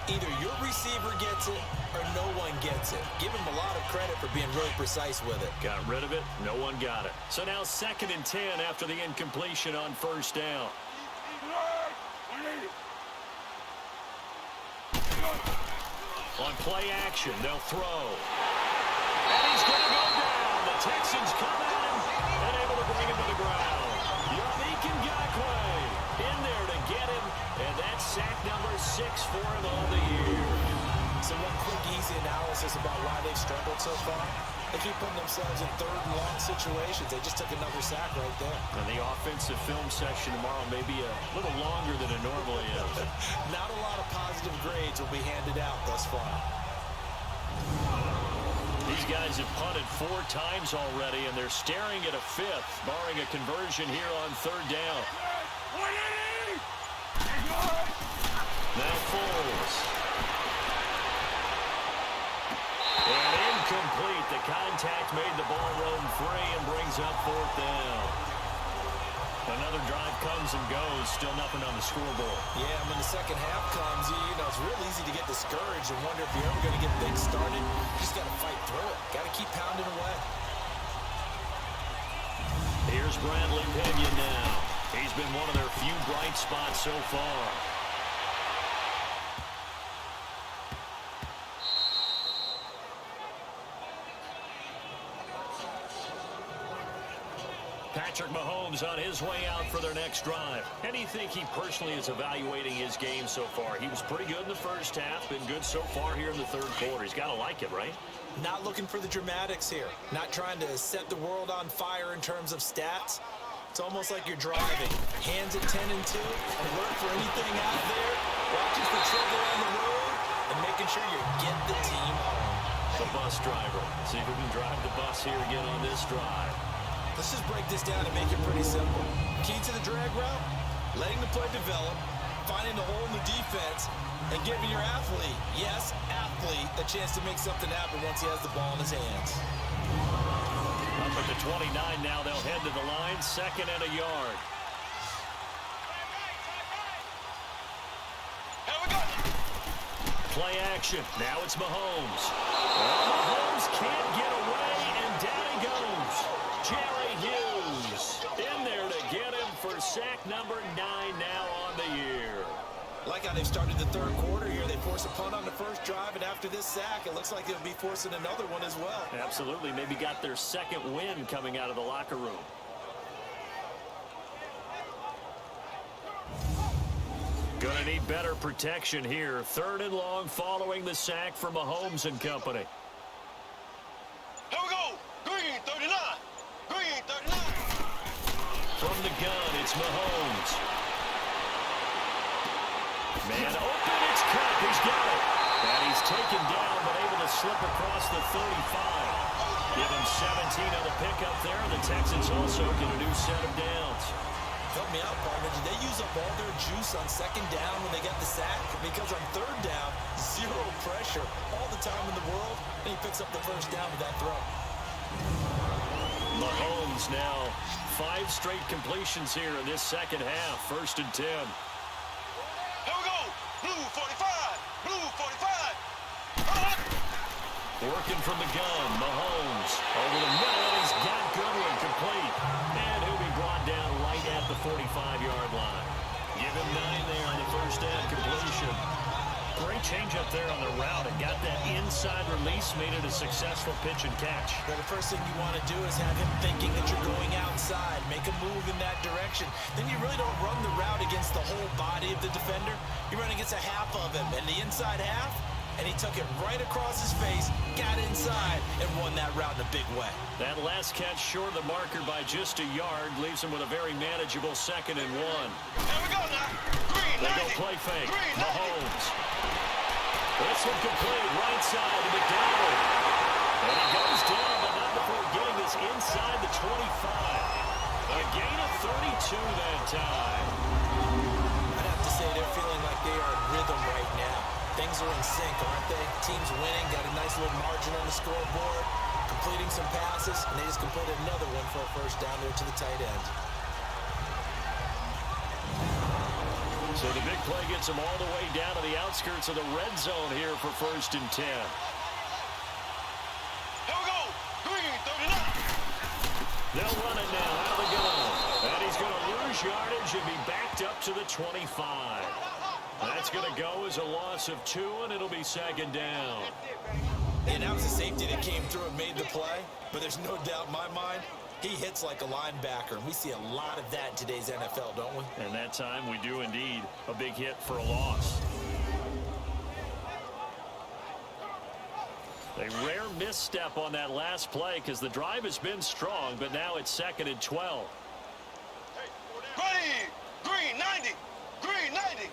Either your receiver gets it or no one gets it. Give him a lot of credit for being really precise with it. Got rid of it. No one got it. So now 2nd and 10 after the incompletion on first down. On play action, they'll throw. And he's going to go down. The Texans come in and able to bring him to the ground. Yannick Ngakoue in there to get him. And that's sack number 6 for him on the year. So one quick, easy analysis about why they've struggled so far. They keep putting themselves in 3rd and long situations. They just took another sack right there. And the offensive film session tomorrow may be a little longer than it normally is. Not a lot of positive grades will be handed out thus far. These guys have punted 4 times already, and they're staring at a 5th, barring a conversion here on 3rd down. Now Foles. And incomplete. The contact made the ball roam free and brings up 4th down. Another drive comes and goes. Still nothing on the scoreboard. Yeah, when the second half comes, you know, it's real easy to get discouraged and wonder if you're ever going to get things started. You just got to fight through it. Got to keep pounding away. Here's Bradley Pinion now. He's been one of their few bright spots so far. Patrick Mahomes on his way out for their next drive. How do you think he personally is evaluating his game so far? He was pretty good in the first half, been good so far here in the 3rd quarter. He's got to like it, right? Not looking for the dramatics here. Not trying to set the world on fire in terms of stats. It's almost like you're driving. Hands at 10 and 2. Alert for anything out there. Watching for trouble on the road. And making sure you get the team home. The bus driver. See if we can drive the bus here again on this drive. Let's just break this down and make it pretty simple. Key to the drag route, letting the play develop, finding the hole in the defense, and giving your athlete, yes, athlete, a chance to make something happen once he has the ball in his hands. Up at the 29 now, they'll head to the line, 2nd and a yard. Here we go. Play action. Now it's Mahomes. Mahomes can't get away, and down he goes. Jerry Hughes in there to get him for sack number 9 now on the year. Like how they've started the 3rd quarter here. They force a punt on the first drive, and after this sack, it looks like they'll be forcing another one as well. Absolutely. Maybe got their 2nd win coming out of the locker room. Gonna need better protection here. 3rd and long following the sack for Mahomes and company. Here we go. Green 39. Green 39. From the gun, it's Mahomes. Man open, it's cut. He's got it. And he's taken down, but able to slip across the 35. Give him 17 on the pickup there. The Texans also get a new set of downs. Help me out, partner. Did they use up all their juice on second down when they got the sack? Because on third down, zero pressure, all the time in the world, and he picks up the first down with that throw. Mahomes now 5 straight completions here in this second half. 1st and 10. Here we go. Blue 45. Blue 45. Working from the gun. Mahomes over the middle, and he's got Goodwin complete. And he'll be brought down right at the 45-yard line. Give him 9 there on the first down completion. Great change up there on the route and got that inside release, made it a successful pitch and catch. Well, the first thing you want to do is have him thinking that you're going outside, make a move in that direction. Then you really don't run the route against the whole body of the defender. You run against a half of him, and the inside half, and he took it right across his face, got inside, and won that route in a big way. That last catch short of the marker by just a yard leaves him with a very manageable 2nd and 1. Here we go now. Green They 90. go play fake. Green 90. Mahomes. This one complete, right side to McDonald. And he goes down, but not before getting this inside the 25. A gain of 32 that time. I'd have to say they're feeling like they are in rhythm right now. Things are in sync, aren't they? Team's winning, got a nice little margin on the scoreboard, completing some passes, and they just completed another one for a first down there to the tight end. So the big play gets them all the way down to the outskirts of the red zone here for 1st and 10. Here we go. Green 39. They'll run it now out of the gun. And he's going to lose yardage and be backed up to the 25. That's going to go as a loss of 2, and it'll be 2nd down. And that was a safety that came through and made the play, but there's no doubt in my mind, he hits like a linebacker, and we see a lot of that in today's NFL, don't we? And that time we do indeed. A big hit for a loss. A rare misstep on that last play because the drive has been strong, but now it's 2nd and 12. Ready. Green 90. Green 90.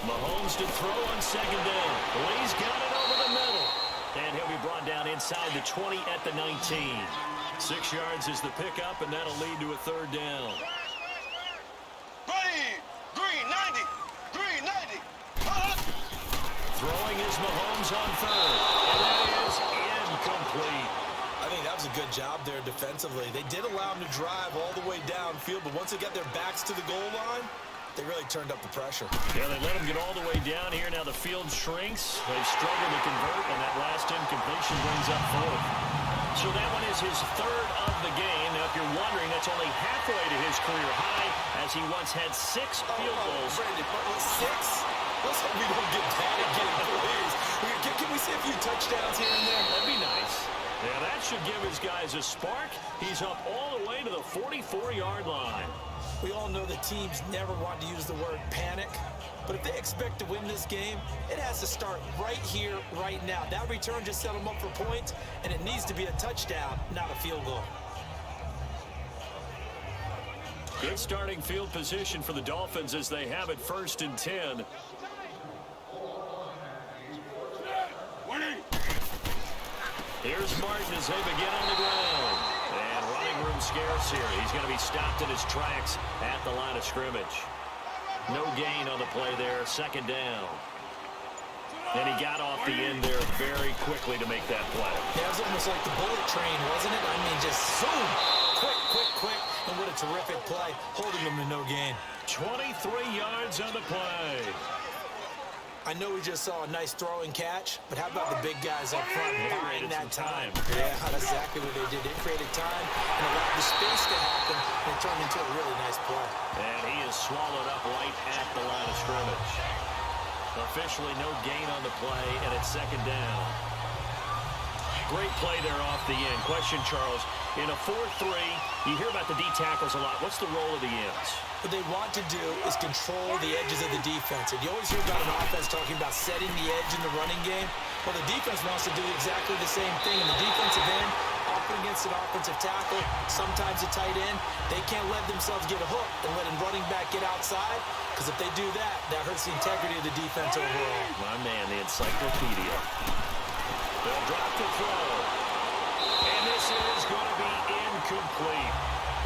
Mahomes to throw on 2nd down. Lee's got it over the middle. And he'll be brought down inside the 20 at the 19. 6 yards is the pickup, and that'll lead to a 3rd down. Ready. Green 90. Green 90. Throwing is Mahomes on 3rd. And that is incomplete. I think that was a good job there defensively. They did allow him to drive all the way downfield, but once they got their backs to the goal line, they really turned up the pressure. Yeah, they let him get all the way down here. Now the field shrinks. They've struggled to convert, and that last incompletion brings up 4th. So that one is his 3rd of the game. Now, if you're wondering, that's only halfway to his career high, as he once had 6 field goals. Brandon, but with 6? Let's hope we don't get that again, please. Can we see a few touchdowns here and there? That'd be nice. Yeah, that should give his guys a spark. He's up all the way to the 44-yard line. We all know that teams never want to use the word panic, but if they expect to win this game, it has to start right here, right now. That return just set them up for points, and it needs to be a touchdown, not a field goal. Good starting field position for the Dolphins as they have it 1st and 10. Here's Martin as they begin on the ground. And running room scarce here. He's going to be stopped in his tracks at the line of scrimmage. No gain on the play there. 2nd down. And he got off the end there very quickly to make that play. Yeah, it was almost like the bullet train, wasn't it? I mean, just zoom. Quick. And what a terrific play, holding him to no gain. 23 yards on the play. I know we just saw a nice throw and catch, but how about the big guys up front buying that time? Yeah, that's exactly what they did. They created time and allowed the space to happen, and it turned into a really nice play. And he is swallowed up right at the line of scrimmage. Officially no gain on the play, and it's 2nd down. Great play there off the end. Question, Charles, in a 4-3, you hear about the D tackles a lot. What's the role of the ends? What they want to do is control the edges of the defense. And you always hear about an offense talking about setting the edge in the running game. Well, the defense wants to do exactly the same thing. In the defensive end, often against an offensive tackle, sometimes a tight end. They can't let themselves get a hook and let a running back get outside, because if they do that, that hurts the integrity of the defense overall. My man, the encyclopedia. They'll drop the throw. And this is going to be incomplete.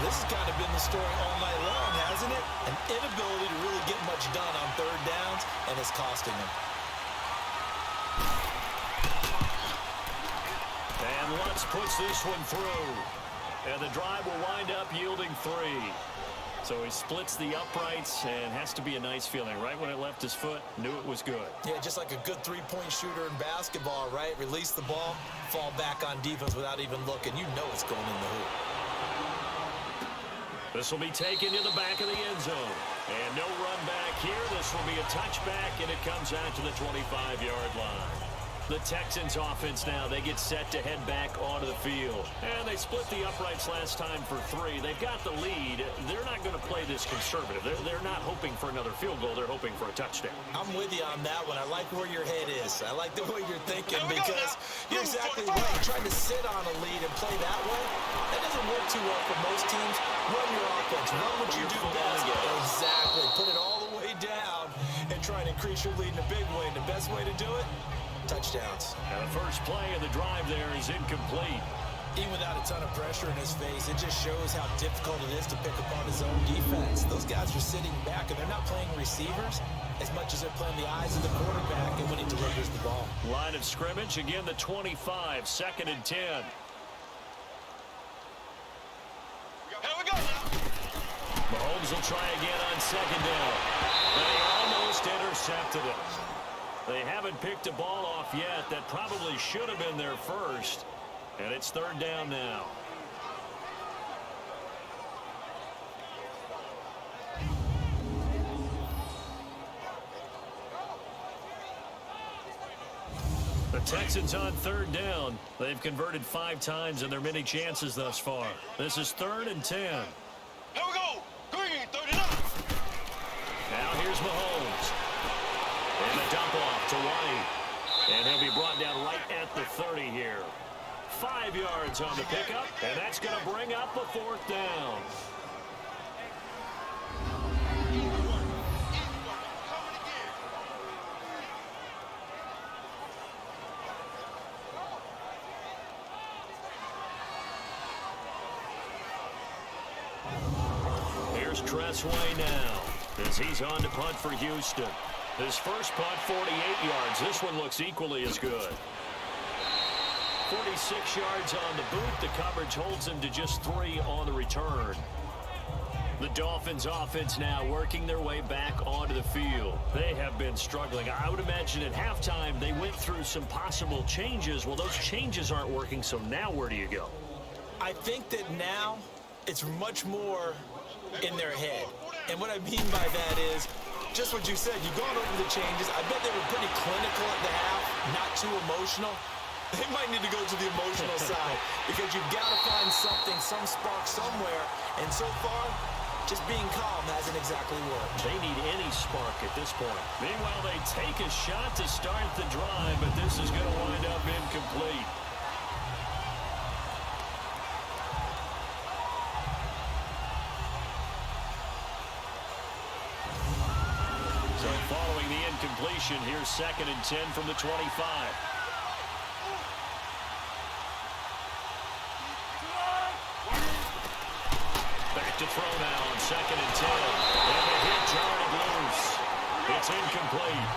This has kind of been the story all night long, hasn't it? An inability to really get much done on third downs, and it's costing them. And Lutz puts this one through. And the drive will wind up yielding 3. So he splits the uprights, and has to be a nice feeling. Right when it left his foot, knew it was good. Yeah, just like a good three-point shooter in basketball, right? Release the ball, fall back on defense without even looking. You know it's going in the hoop. This will be taken to the back of the end zone. And no run back here. This will be a touchback, and it comes out to the 25-yard line. The Texans offense now, they get set to head back onto the field. And they split the uprights last time for 3. They've got the lead. They're not going to play this conservative. They're not hoping for another field goal. They're hoping for a touchdown. I'm with you on that one. I like where your head is. I like the way you're thinking, because you're exactly right. Trying to sit on a lead and play that way, that doesn't work too well for most teams. Run your offense. Run what you do best. Exactly. Put it all the way down and try and increase your lead in a big way. And the best way to do it, touchdowns. And the first play of the drive there is incomplete. Even without a ton of pressure in his face, it just shows how difficult it is to pick apart his own defense. Those guys are sitting back, and they're not playing receivers as much as they're playing the eyes of the quarterback and when he delivers the ball. Line of scrimmage, again the 25, 2nd and 10. Here we go now. Mahomes will try again on 2nd down. They almost intercepted it. They haven't picked a ball off yet. That probably should have been their first. And it's 3rd down now. The Texans on 3rd down. They've converted 5 times in their many chances thus far. This is 3rd and 10. Here we go. Green, 39. Now here's Mahomes. And a dump off to White. And he'll be brought down right at the 30 here. 5 yards on the pickup, and that's going to bring up a 4th down. Here's Tressway now, as he's on to punt for Houston. His first punt, 48 yards. This one looks equally as good. 46 yards on the boot. The coverage holds him to just 3 on the return. The Dolphins offense now working their way back onto the field. They have been struggling. I would imagine at halftime they went through some possible changes. Well, those changes aren't working, so now where do you go? I think that now it's much more in their head. And what I mean by that is just what you said. You've gone over the changes. I bet they were pretty clinical at the half, not too emotional. They might need to go to the emotional side, because you've got to find something, some spark somewhere. And so far, just being calm hasn't exactly worked. They need any spark at this point. Meanwhile, they take a shot to start the drive, but this is going to wind up incomplete. So following the incompletion, here's 2nd and 10 from the 25. Back to throw now on 2nd and 10. And the hit jarred it loose. It's incomplete.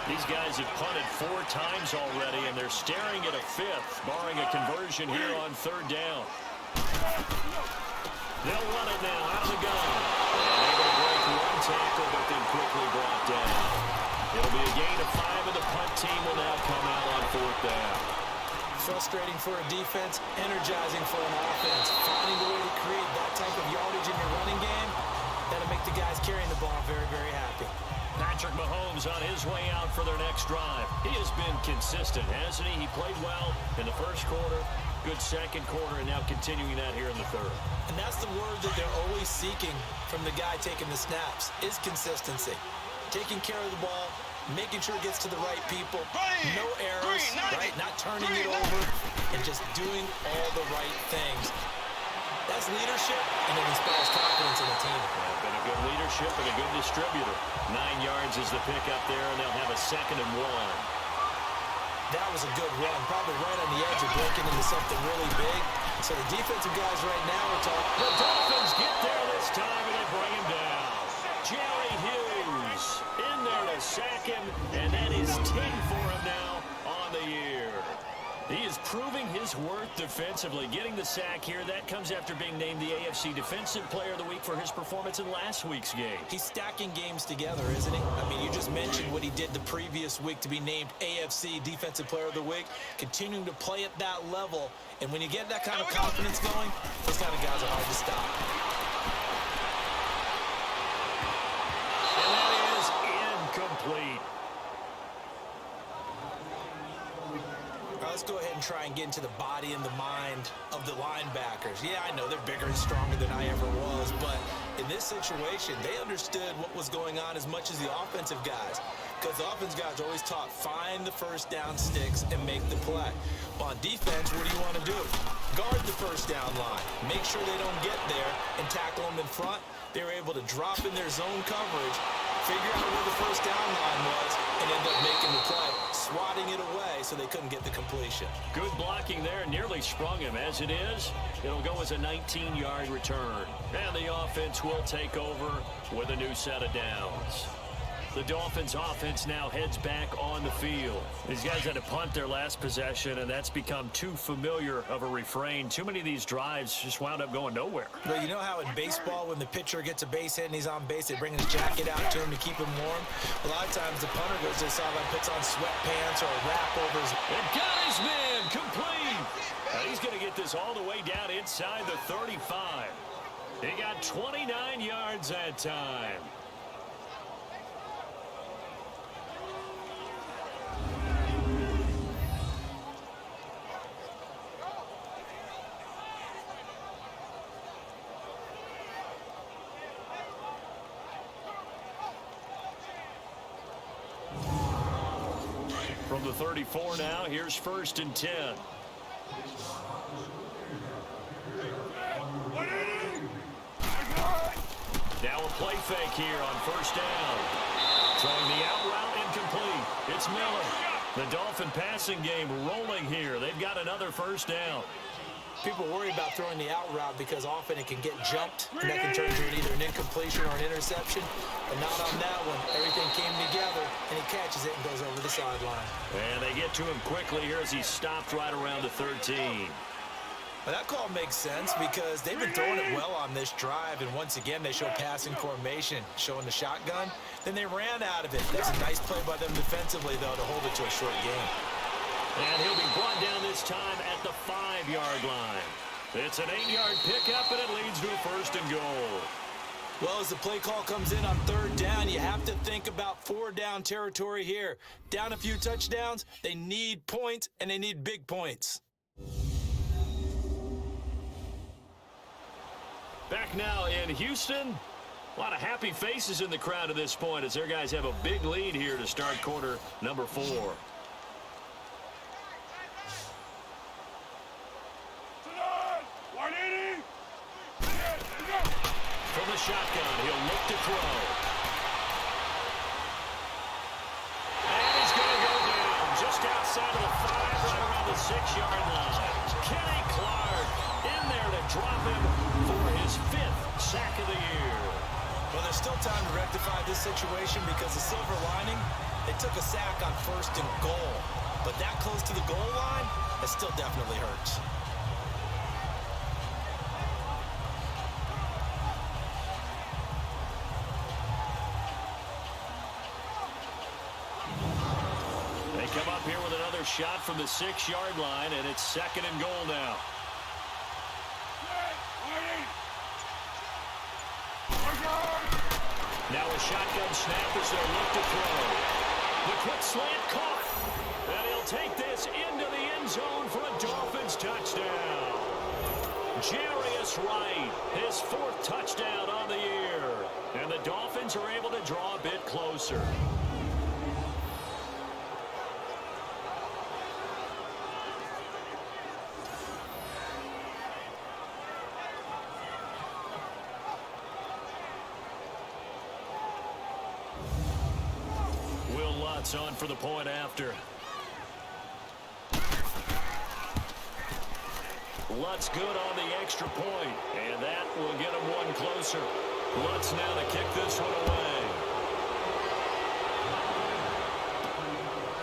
These guys have punted 4 times already, and they're staring at a 5th, barring a conversion here on 3rd down. They'll run it now out of the gun. And able to break 1 tackle, but then quickly brought down. It'll be a gain of 5, and the punt team will now come out on 4th down. Frustrating for a defense, energizing for an offense. Finding a way to create that type of yardage in your running game, that'll make the guys carrying the ball very, very happy. Patrick Mahomes on his way out for their next drive. He has been consistent, hasn't he? He played well in the first quarter, good second quarter, and now continuing that here in the 3rd. And that's the word that they're always seeking from the guy taking the snaps, is consistency. Taking care of the ball, making sure it gets to the right people. No errors, right? Not turning it over. and just doing all the right things. That's leadership, and it inspires confidence in the team. Been a good leadership and a good distributor. 9 yards is the pickup there, and they'll have a 2nd and 1. That was a good run, probably right on the edge of breaking into something really big. So the defensive guys right now are talking. The Dolphins get there this time, and they bring him down. Jerry Hughes in there to sack him, and that is 10 for him now on the year. He is proving his worth defensively. Getting the sack here, that comes after being named the AFC Defensive Player of the Week for his performance in last week's game. He's stacking games together, isn't he? I mean, you just mentioned what he did the previous week to be named AFC Defensive Player of the Week, continuing to play at that level. And when you get that kind of confidence going, those kind of guys are hard to stop. And that is incomplete. Let's go ahead and try and get into the body and the mind of the linebackers. Yeah, I know they're bigger and stronger than I ever was, but in this situation, they understood what was going on as much as the offensive guys, because the offensive guys are always taught, find the first down sticks and make the play. Well, on defense, what do you want to do? Guard the first down line. Make sure they don't get there and tackle them in front. They were able to drop in their zone coverage, figure out where the first down line was, and end up making the play, swatting it away so they couldn't get the completion. Good blocking there, nearly sprung him. As it is, it'll go as a 19-yard return. And the offense will take over with a new set of downs. The Dolphins offense now heads back on the field. These guys had to punt their last possession, and that's become too familiar of a refrain. Too many of these drives just wound up going nowhere. Well, you know how in baseball, when the pitcher gets a base hit and he's on base, they bring his jacket out to him to keep him warm? A lot of times the punter goes to the sideline, puts on sweatpants or a wrap over his... And got his man complete. Now he's going to get this all the way down inside the 35. He got 29 yards that time. From the 34 now, here's 1st and 10. Now a play fake here on 1st down. Throwing the out route incomplete. It's Miller. The Dolphin passing game rolling here. They've got another 1st down. People worry about throwing the out route because often it can get jumped, and that can turn into either an incompletion or an interception. But not on that one. Everything came together, and he catches it and goes over the sideline. And they get to him quickly here as he stopped right around the 13. Well, that call makes sense because they've been throwing it well on this drive, and once again they show passing formation, showing the shotgun. Then they ran out of it. That's a nice play by them defensively, though, to hold it to a short game. And he'll be brought down this time at the 5-yard line. It's an 8-yard pickup, and it leads to a 1st and goal. Well, as the play call comes in on 3rd down, you have to think about 4-down territory here. Down a few touchdowns, they need points, and they need big points. Back now in Houston. A lot of happy faces in the crowd at this point as their guys have a big lead here to start quarter number 4. From the shotgun, he'll look to throw. And he's going to go down just outside of the 5, right around the 6-yard line. Kenny Clark in there to drop him for his 5th sack of the year. Well, there's still time to rectify this situation because the silver lining, they took a sack on 1st and goal. But that close to the goal line, that still definitely hurts. Come up here with another shot from the 6-yard line, and it's 2nd and goal now. Now a shotgun snap as they look to throw. The quick slant caught, and he'll take this into the end zone for a Dolphins touchdown. Jarius Wright, his 4th touchdown on the year, and the Dolphins are able to draw a bit closer. gets on for the point after. Lutz good on the extra point, and that will get him one closer. Lutz now to kick this one away.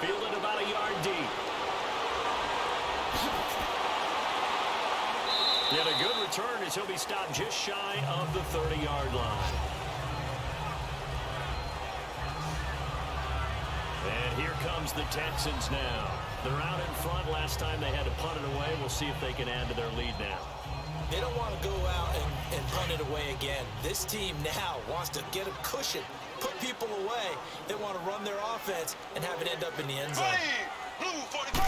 Fielded about a yard deep. Yet a good return as he'll be stopped just shy of the 30-yard line. And here comes the Texans now. They're out in front. Last time they had to punt it away. We'll see if they can add to their lead now. They don't want to go out and punt it away again. This team now wants to get a cushion, put people away. They want to run their offense and have it end up in the end zone. Blue 45.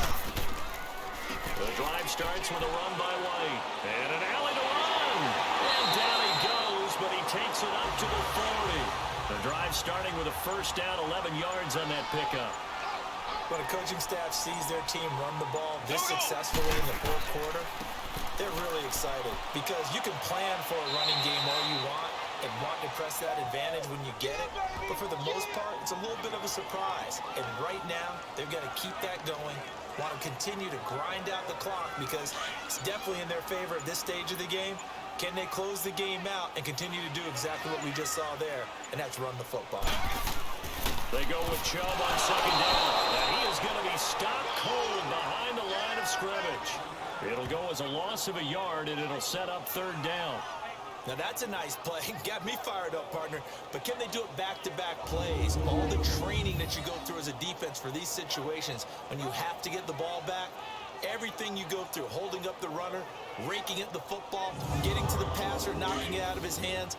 The drive starts with a run by White. And an alley to run. And down he goes, but he takes it up to the 40. The drive starting with a first down, 11 yards on that pickup. When a coaching staff sees their team run the ball this successfully in the fourth quarter, they're really excited because you can plan for a running game all you want and want to press that advantage when you get it. But for the most part, it's a little bit of a surprise. And right now, they're going to keep that going, want to continue to grind out the clock because it's definitely in their favor at this stage of the game. Can they close the game out and continue to do exactly what we just saw there, and that's run the football. They go with Chubb on second down. And he is going to be stopped cold behind the line of scrimmage. It'll go as a loss of a yard, and it'll set up third down. Now that's a nice play. Got me fired up, partner. But can they do it back-to-back plays? All the training that you go through as a defense for these situations, when you have to get the ball back, everything you go through, holding up the runner, raking at the football, getting to the passer, knocking it out of his hands,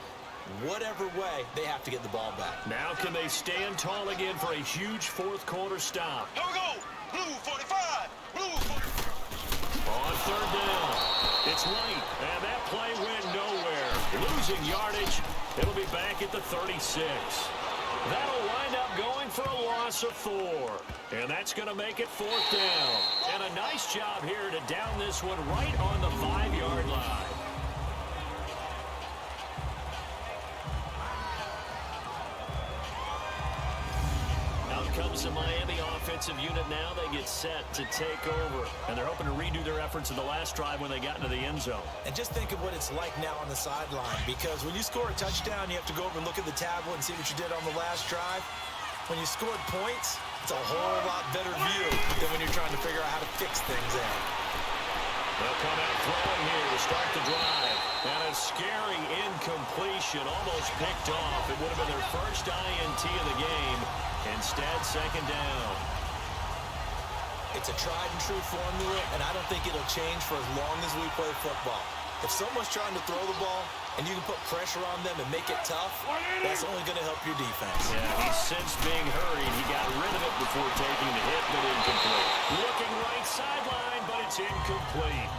whatever way, they have to get the ball back. Now can they stand tall again for a huge fourth quarter stop? Here we go. Blue 45. Blue 45. On third down, it's White, and that play went nowhere. Losing yardage, it'll be back at the 36. That'll wind up going for a loss of 4. And that's going to make it fourth down. And a nice job here to down this one right on the 5-yard line. Comes the Miami offensive unit now. They get set to take over. And they're hoping to redo their efforts in the last drive when they got into the end zone. And just think of what it's like now on the sideline. Because when you score a touchdown, you have to go over and look at the tablet and see what you did on the last drive. When you scored points, it's a whole lot better view than when you're trying to figure out how to fix things out. They'll come out throwing here to start the drive. And a scary incompletion, almost picked off. It would have been their first INT of the game. Instead, second down. It's a tried-and-true formula, and I don't think it'll change for as long as we play football. If someone's trying to throw the ball and you can put pressure on them and make it tough, that's only going to help your defense. Yeah, he's since being hurried. He got rid of it before taking the hit, but incomplete. Looking right sideline, but it's incomplete.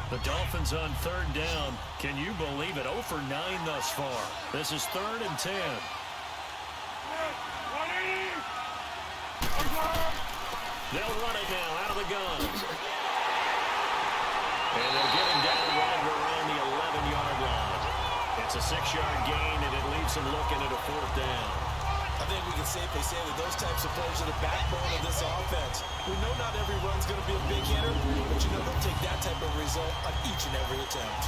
The Dolphins on third down. Can you believe it? 0 for 9 thus far. This is 3rd and 10. They'll run it now out of the gun. And they'll get him down right around the 11-yard line. It's a 6-yard gain, and it leaves him looking at a 4th down. I think we can safely say that those types of plays are the backbone of this offense. We know not every run's going to be a big hitter, but you know they'll take that type of result on each and every attempt.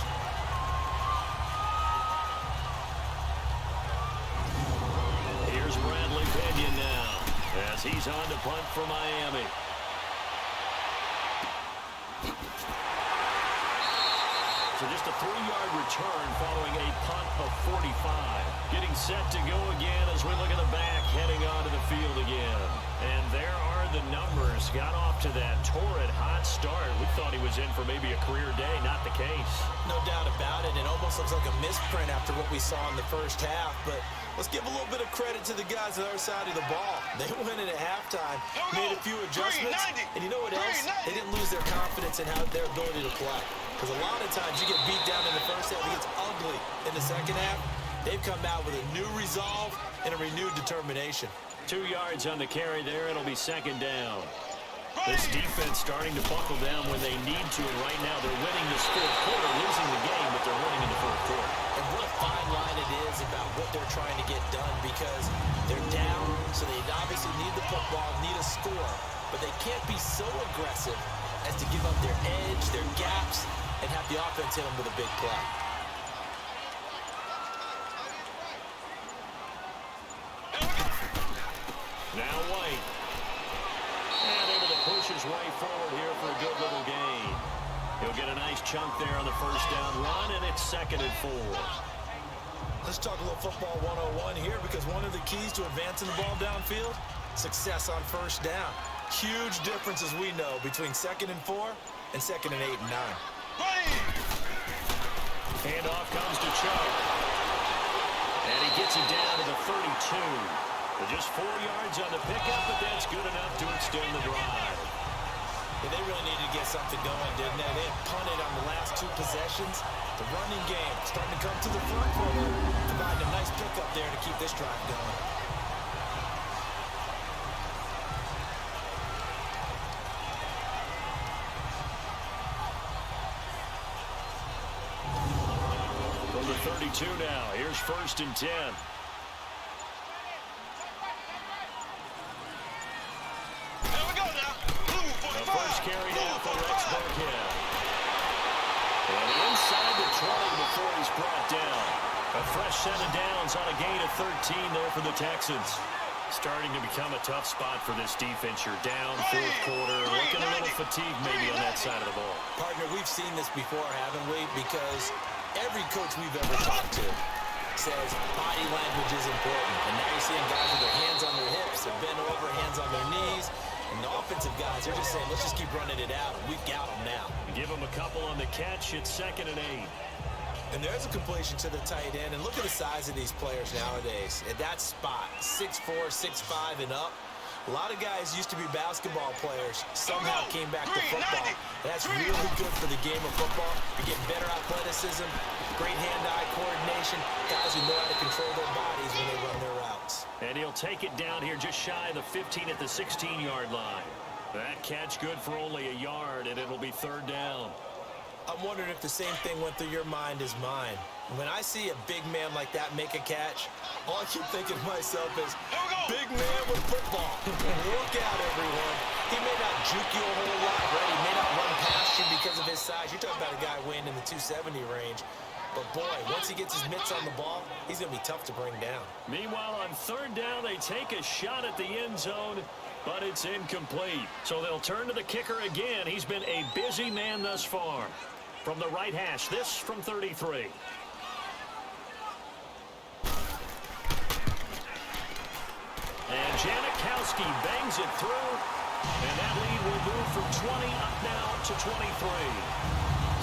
Here's Bradley Pinion now as he's on to punt for Miami. So just a 3-yard return following a punt of 45. Getting set to go again as we look at the back, heading onto the field again. And there are the numbers. Got off to that torrid hot start. We thought he was in for maybe a career day. Not the case. No doubt about it. It almost looks like a misprint after what we saw in the first half. But let's give a little bit of credit to the guys on the other side of the ball. They went in at halftime, made a few adjustments. And you know what else? They didn't lose their confidence in their ability to play. Because a lot of times you get beat down in the first half, it gets ugly in the second half. They've come out with a new resolve and a renewed determination. 2 yards on the carry there. It'll be second down. This defense starting to buckle down when they need to, and right now they're winning this fourth quarter, losing the game, but they're winning in the fourth quarter. And what a fine line it is about what they're trying to get done, because they're down, so they obviously need the football, need a score, but they can't be so aggressive as to give up their edge, their gaps, and have the offense hit them with a big play. Now White. And able to push his way forward here for a good little gain. He'll get a nice chunk there on the first down run, and it's 2nd and 4. Let's talk a little football 101 here, because one of the keys to advancing the ball downfield, success on first down. Huge difference, as we know, between 2nd and 4 and 2nd and 8 and 9. Handoff comes to Chubb. And he gets it down to the 32. Just 4 yards on the pickup, but that's good enough to extend the drive. Yeah, they really needed to get something going, didn't they? They had punted on the last 2 possessions. The running game starting to come to the front for them, providing a nice pickup there to keep this drive going. From the 32 now, here's 1st and 10. Carry now for Rex Burkhead. And inside the 20 before he's brought down. A fresh set of downs on a gain of 13 there for the Texans. Starting to become a tough spot for this defense. You're down, fourth quarter, looking a little fatigued maybe on that side of the ball. Partner, we've seen this before, haven't we? Because every coach we've ever talked to says body language is important. And now you're seeing guys with their hands on their hips, they're bent over, hands on their knees. And the offensive guys, they're just saying, let's just keep running it out. We've got them now. Give them a couple on the catch. It's 2nd and 8. And there's a completion to the tight end. And look at the size of these players nowadays. At that spot, 6'4", 6'5", and up. A lot of guys used to be basketball players, somehow came back to football. That's really good for the game of football. You're getting better athleticism, great hand-eye coordination, guys who know how to control their bodies when they run their routes. And he'll take it down here just shy of the 15 at the 16-yard line. That catch good for only a yard, and it'll be 3rd down. I'm wondering if the same thing went through your mind as mine. When I see a big man like that make a catch, all I keep thinking to myself is, big man with football. Look out, everyone. He may not juke you a whole lot, right? He may not run past you because of his size. You're talking about a guy weighing in the 270 range. But, boy, once he gets his mitts on the ball, he's going to be tough to bring down. Meanwhile, on 3rd down, they take a shot at the end zone, but it's incomplete. So they'll turn to the kicker again. He's been a busy man thus far. From the right hash, this from 33. And Janikowski bangs it through, and that lead will move from 20 up now to 23.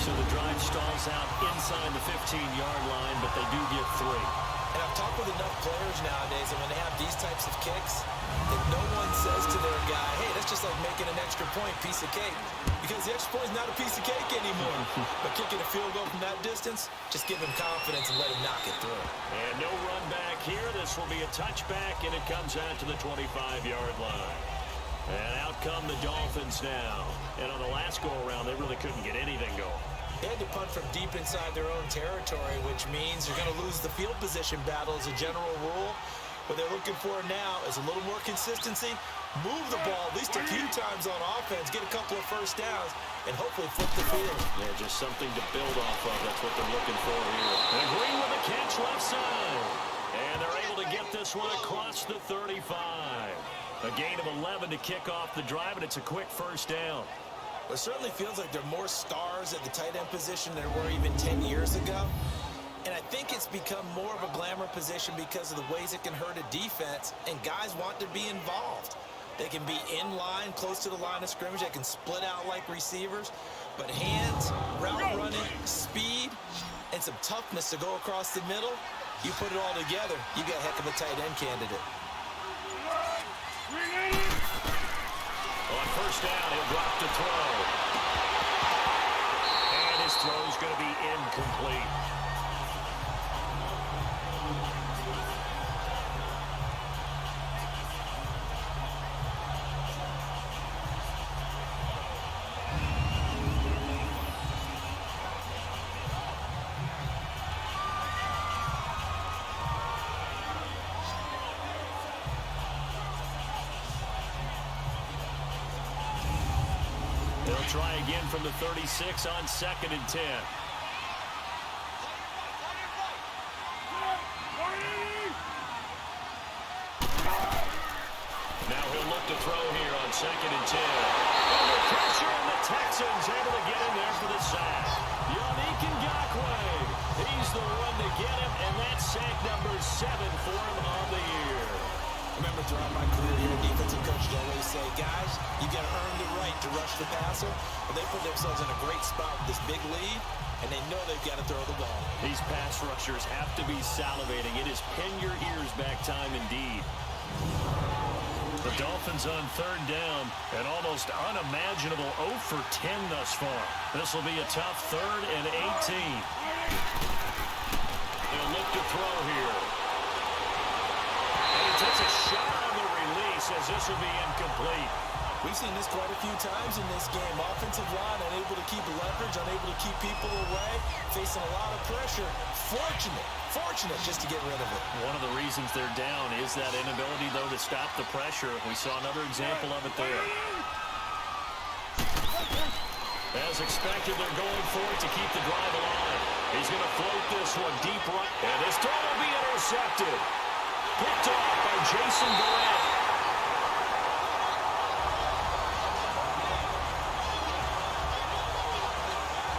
So the drive stalls out inside the 15-yard line, but they do get 3. And I've talked with enough players nowadays, and when they have these types of kicks, that no one says to their guy, hey, that's just like making an extra point, piece of cake. Because the extra point is not a piece of cake anymore. But kicking a field goal from that distance, just give him confidence and let him knock it through. And no run back here. This will be a touchback, and it comes out to the 25-yard line. And out come the Dolphins now. And on the last go-around, they really couldn't get anything going. They had to punt from deep inside their own territory, which means you're going to lose the field position battle as a general rule. What they're looking for now is a little more consistency, move the ball at least a few times on offense, get a couple of first downs, and hopefully flip the field. Yeah, just something to build off of. That's what they're looking for here. And Green with a catch left side. And they're able to get this one across the 35. A gain of 11 to kick off the drive, and it's a quick first down. Well, it certainly feels like there are more stars at the tight end position than there were even 10 years ago. And I think it's become more of a glamour position because of the ways it can hurt a defense, and guys want to be involved. They can be in line, close to the line of scrimmage. They can split out like receivers. But hands, route running, speed, and some toughness to go across the middle, you put it all together, you got a heck of a tight end candidate. On first down, he'll drop to throw. And his throw's going to be incomplete. try again from the 36 on 2nd and 10. Now he'll look to throw here on 2nd and 10. Under pressure, and the Texans able to get in there for the sack. Yannick Ngakoue, he's the one to get him, and that's sack number 7 for him on the year. Remember, throughout my career here, defensive coaches always say, guys, you got to earn the right to rush the passer. But they put themselves in a great spot with this big lead, and they know they've got to throw the ball. These pass rushers have to be salivating. It is pin your ears back time indeed. The Dolphins on 3rd down, an almost unimaginable 0 for 10 thus far. This will be a tough 3rd and 18. They'll look to throw here. And he takes a shot on the release as this will be incomplete. We've seen this quite a few times in this game. Offensive line unable to keep leverage, unable to keep people away, facing a lot of pressure. Fortunate just to get rid of it. One of the reasons they're down is that inability, though, to stop the pressure. We saw another example of it there. As expected, they're going for it to keep the drive alive. He's going to float this one deep right. And this throw will be intercepted. Picked off by Jason Garrett.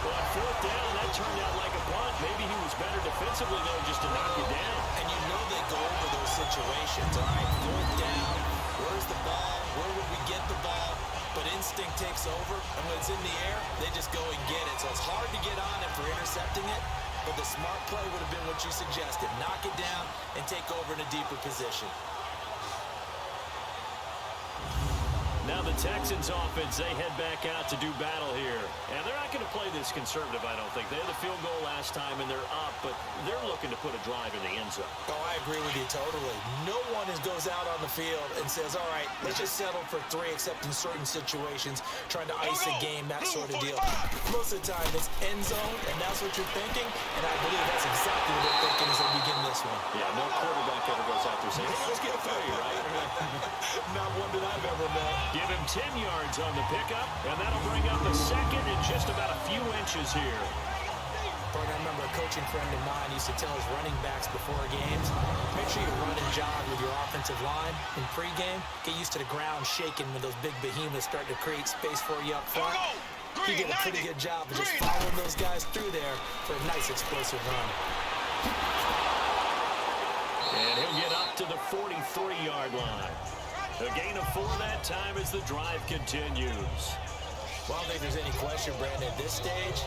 Well, on 4th down, that turned out like a punt. Maybe he was better defensively, though, just to knock it down. And you know they go over those situations. All right, 4th down. Where's the ball? Where would we get the ball? But instinct takes over, and when it's in the air, they just go and get it. So it's hard to get on him for intercepting it, but the smart play would have been what you suggested. Knock it down and take over in a deeper position. Now the Texans offense, they head back out to do battle here. And they're not going to play this conservative, I don't think. They had the field goal last time, and they're up, but they're looking to put a drive in the end zone. Oh, I agree with you totally. No one goes out on the field and says, all right, let's just settle for 3, except in certain situations, trying to ice a game, that sort of deal. Most of the time, it's end zone, and that's what you're thinking, and I believe that's exactly what they're thinking as they begin this one. Yeah, no quarterback ever goes out there saying, hey, let's get 3, right? Not one that I've ever met. Give him 10 yards on the pickup, and that'll bring up a 2nd and just about a few inches here. I remember a coaching friend of mine used to tell his running backs before games, make sure you run and jog with your offensive line in pregame. Get used to the ground shaking when those big behemoths start to create space for you up front. You get a pretty good job of just following those guys through there for a nice explosive run. And he'll get up to the 43-yard line. A gain of 4 that time as the drive continues. Well, I don't think there's any question, Brandon, at this stage,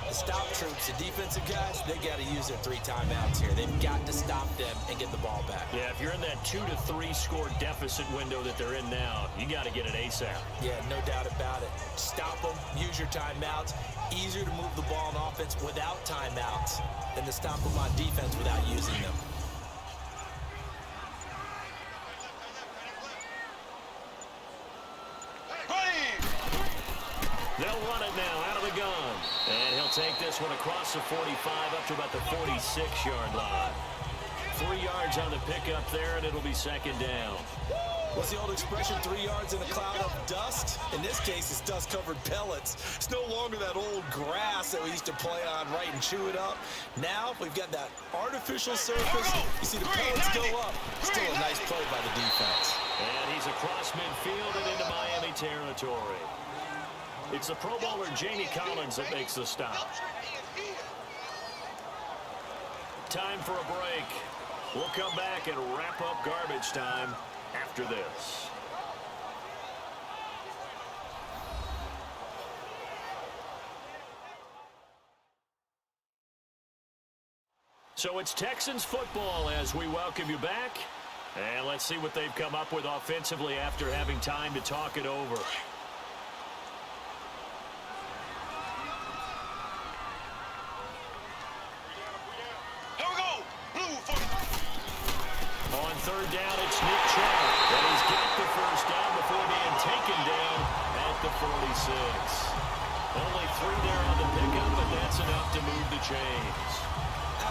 the stop troops, the defensive guys, they got to use their 3 timeouts here. They've got to stop them and get the ball back. Yeah, if you're in that 2 to 3 score deficit window that they're in now, you got to get it ASAP. Yeah, no doubt about it. Stop them, use your timeouts. Easier to move the ball on offense without timeouts than to stop them on defense without using them. They'll run it now out of the gun. And he'll take this one across the 45 up to about the 46-yard line. 3 yards on the pickup there, and it'll be 2nd down. What's the old expression, 3 yards in a cloud of dust? In this case, it's dust-covered pellets. It's no longer that old grass that we used to play on, right, and chew it up. Now, we've got that artificial surface. You see the pellets go up. Still a nice play by the defense. And he's across midfield and into Miami territory. It's the Pro Bowler Jamie Collins that makes the stop. Time for a break. We'll come back and wrap up garbage time after this. So it's Texans football as we welcome you back. And let's see what they've come up with offensively after having time to talk it over. On 3rd down, it's Nick Chubb. And he's got the 1st down before being taken down at the 46. Only 3 there on the pickup, but that's enough to move the chains.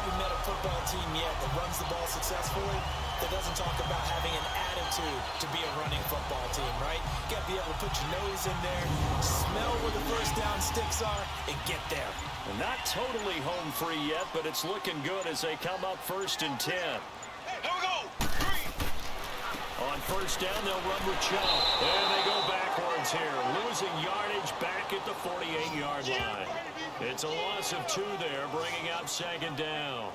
haven't met a football team yet that runs the ball successfully that doesn't talk about having an attitude to be a running football team, right? You got to be able to put your nose in there, smell where the first down sticks are, and get there. And not totally home free yet, but it's looking good as they come up 1st and 10. Here we go. On first down, they'll run with Chubb. And they go backwards here, losing yardage back at the 48-yard line. It's a loss of 2 there, bringing up 2nd down.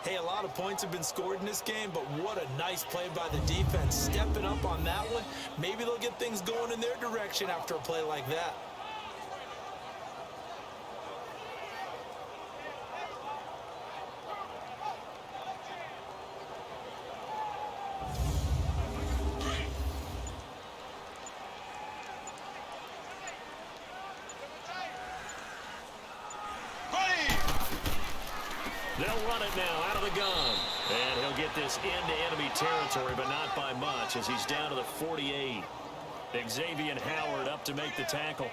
Hey, a lot of points have been scored in this game, but what a nice play by the defense. Stepping up on that one, maybe they'll get things going in their direction after a play like that. They'll run it now out of the gun. And he'll get this into enemy territory, but not by much as he's down to the 48. Xavier Howard up to make the tackle.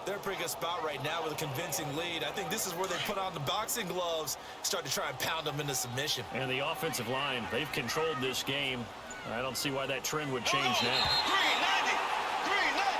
They're in a pretty good spot right now with a convincing lead. I think this is where they put on the boxing gloves, start to try and pound them into submission. And the offensive line, they've controlled this game. I don't see why that trend would change now. 390. 390.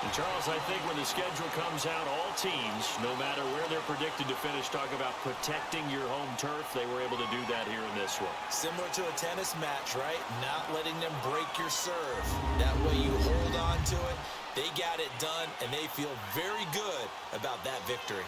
And Charles, I think when the schedule comes out, all teams, no matter where they're predicted to finish, talk about protecting your home turf. They were able to do that here in this one. Similar to a tennis match, right? Not letting them break your serve. That way you hold on to it. They got it done, and they feel very good about that victory.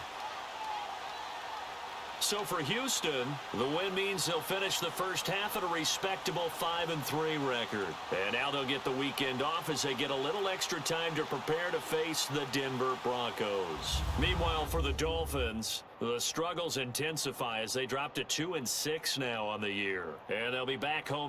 So for Houston, the win means they'll finish the first half at a respectable 5-3 record. And now they'll get the weekend off as they get a little extra time to prepare to face the Denver Broncos. Meanwhile, for the Dolphins, the struggles intensify as they drop to 2-6 now on the year. And they'll be back home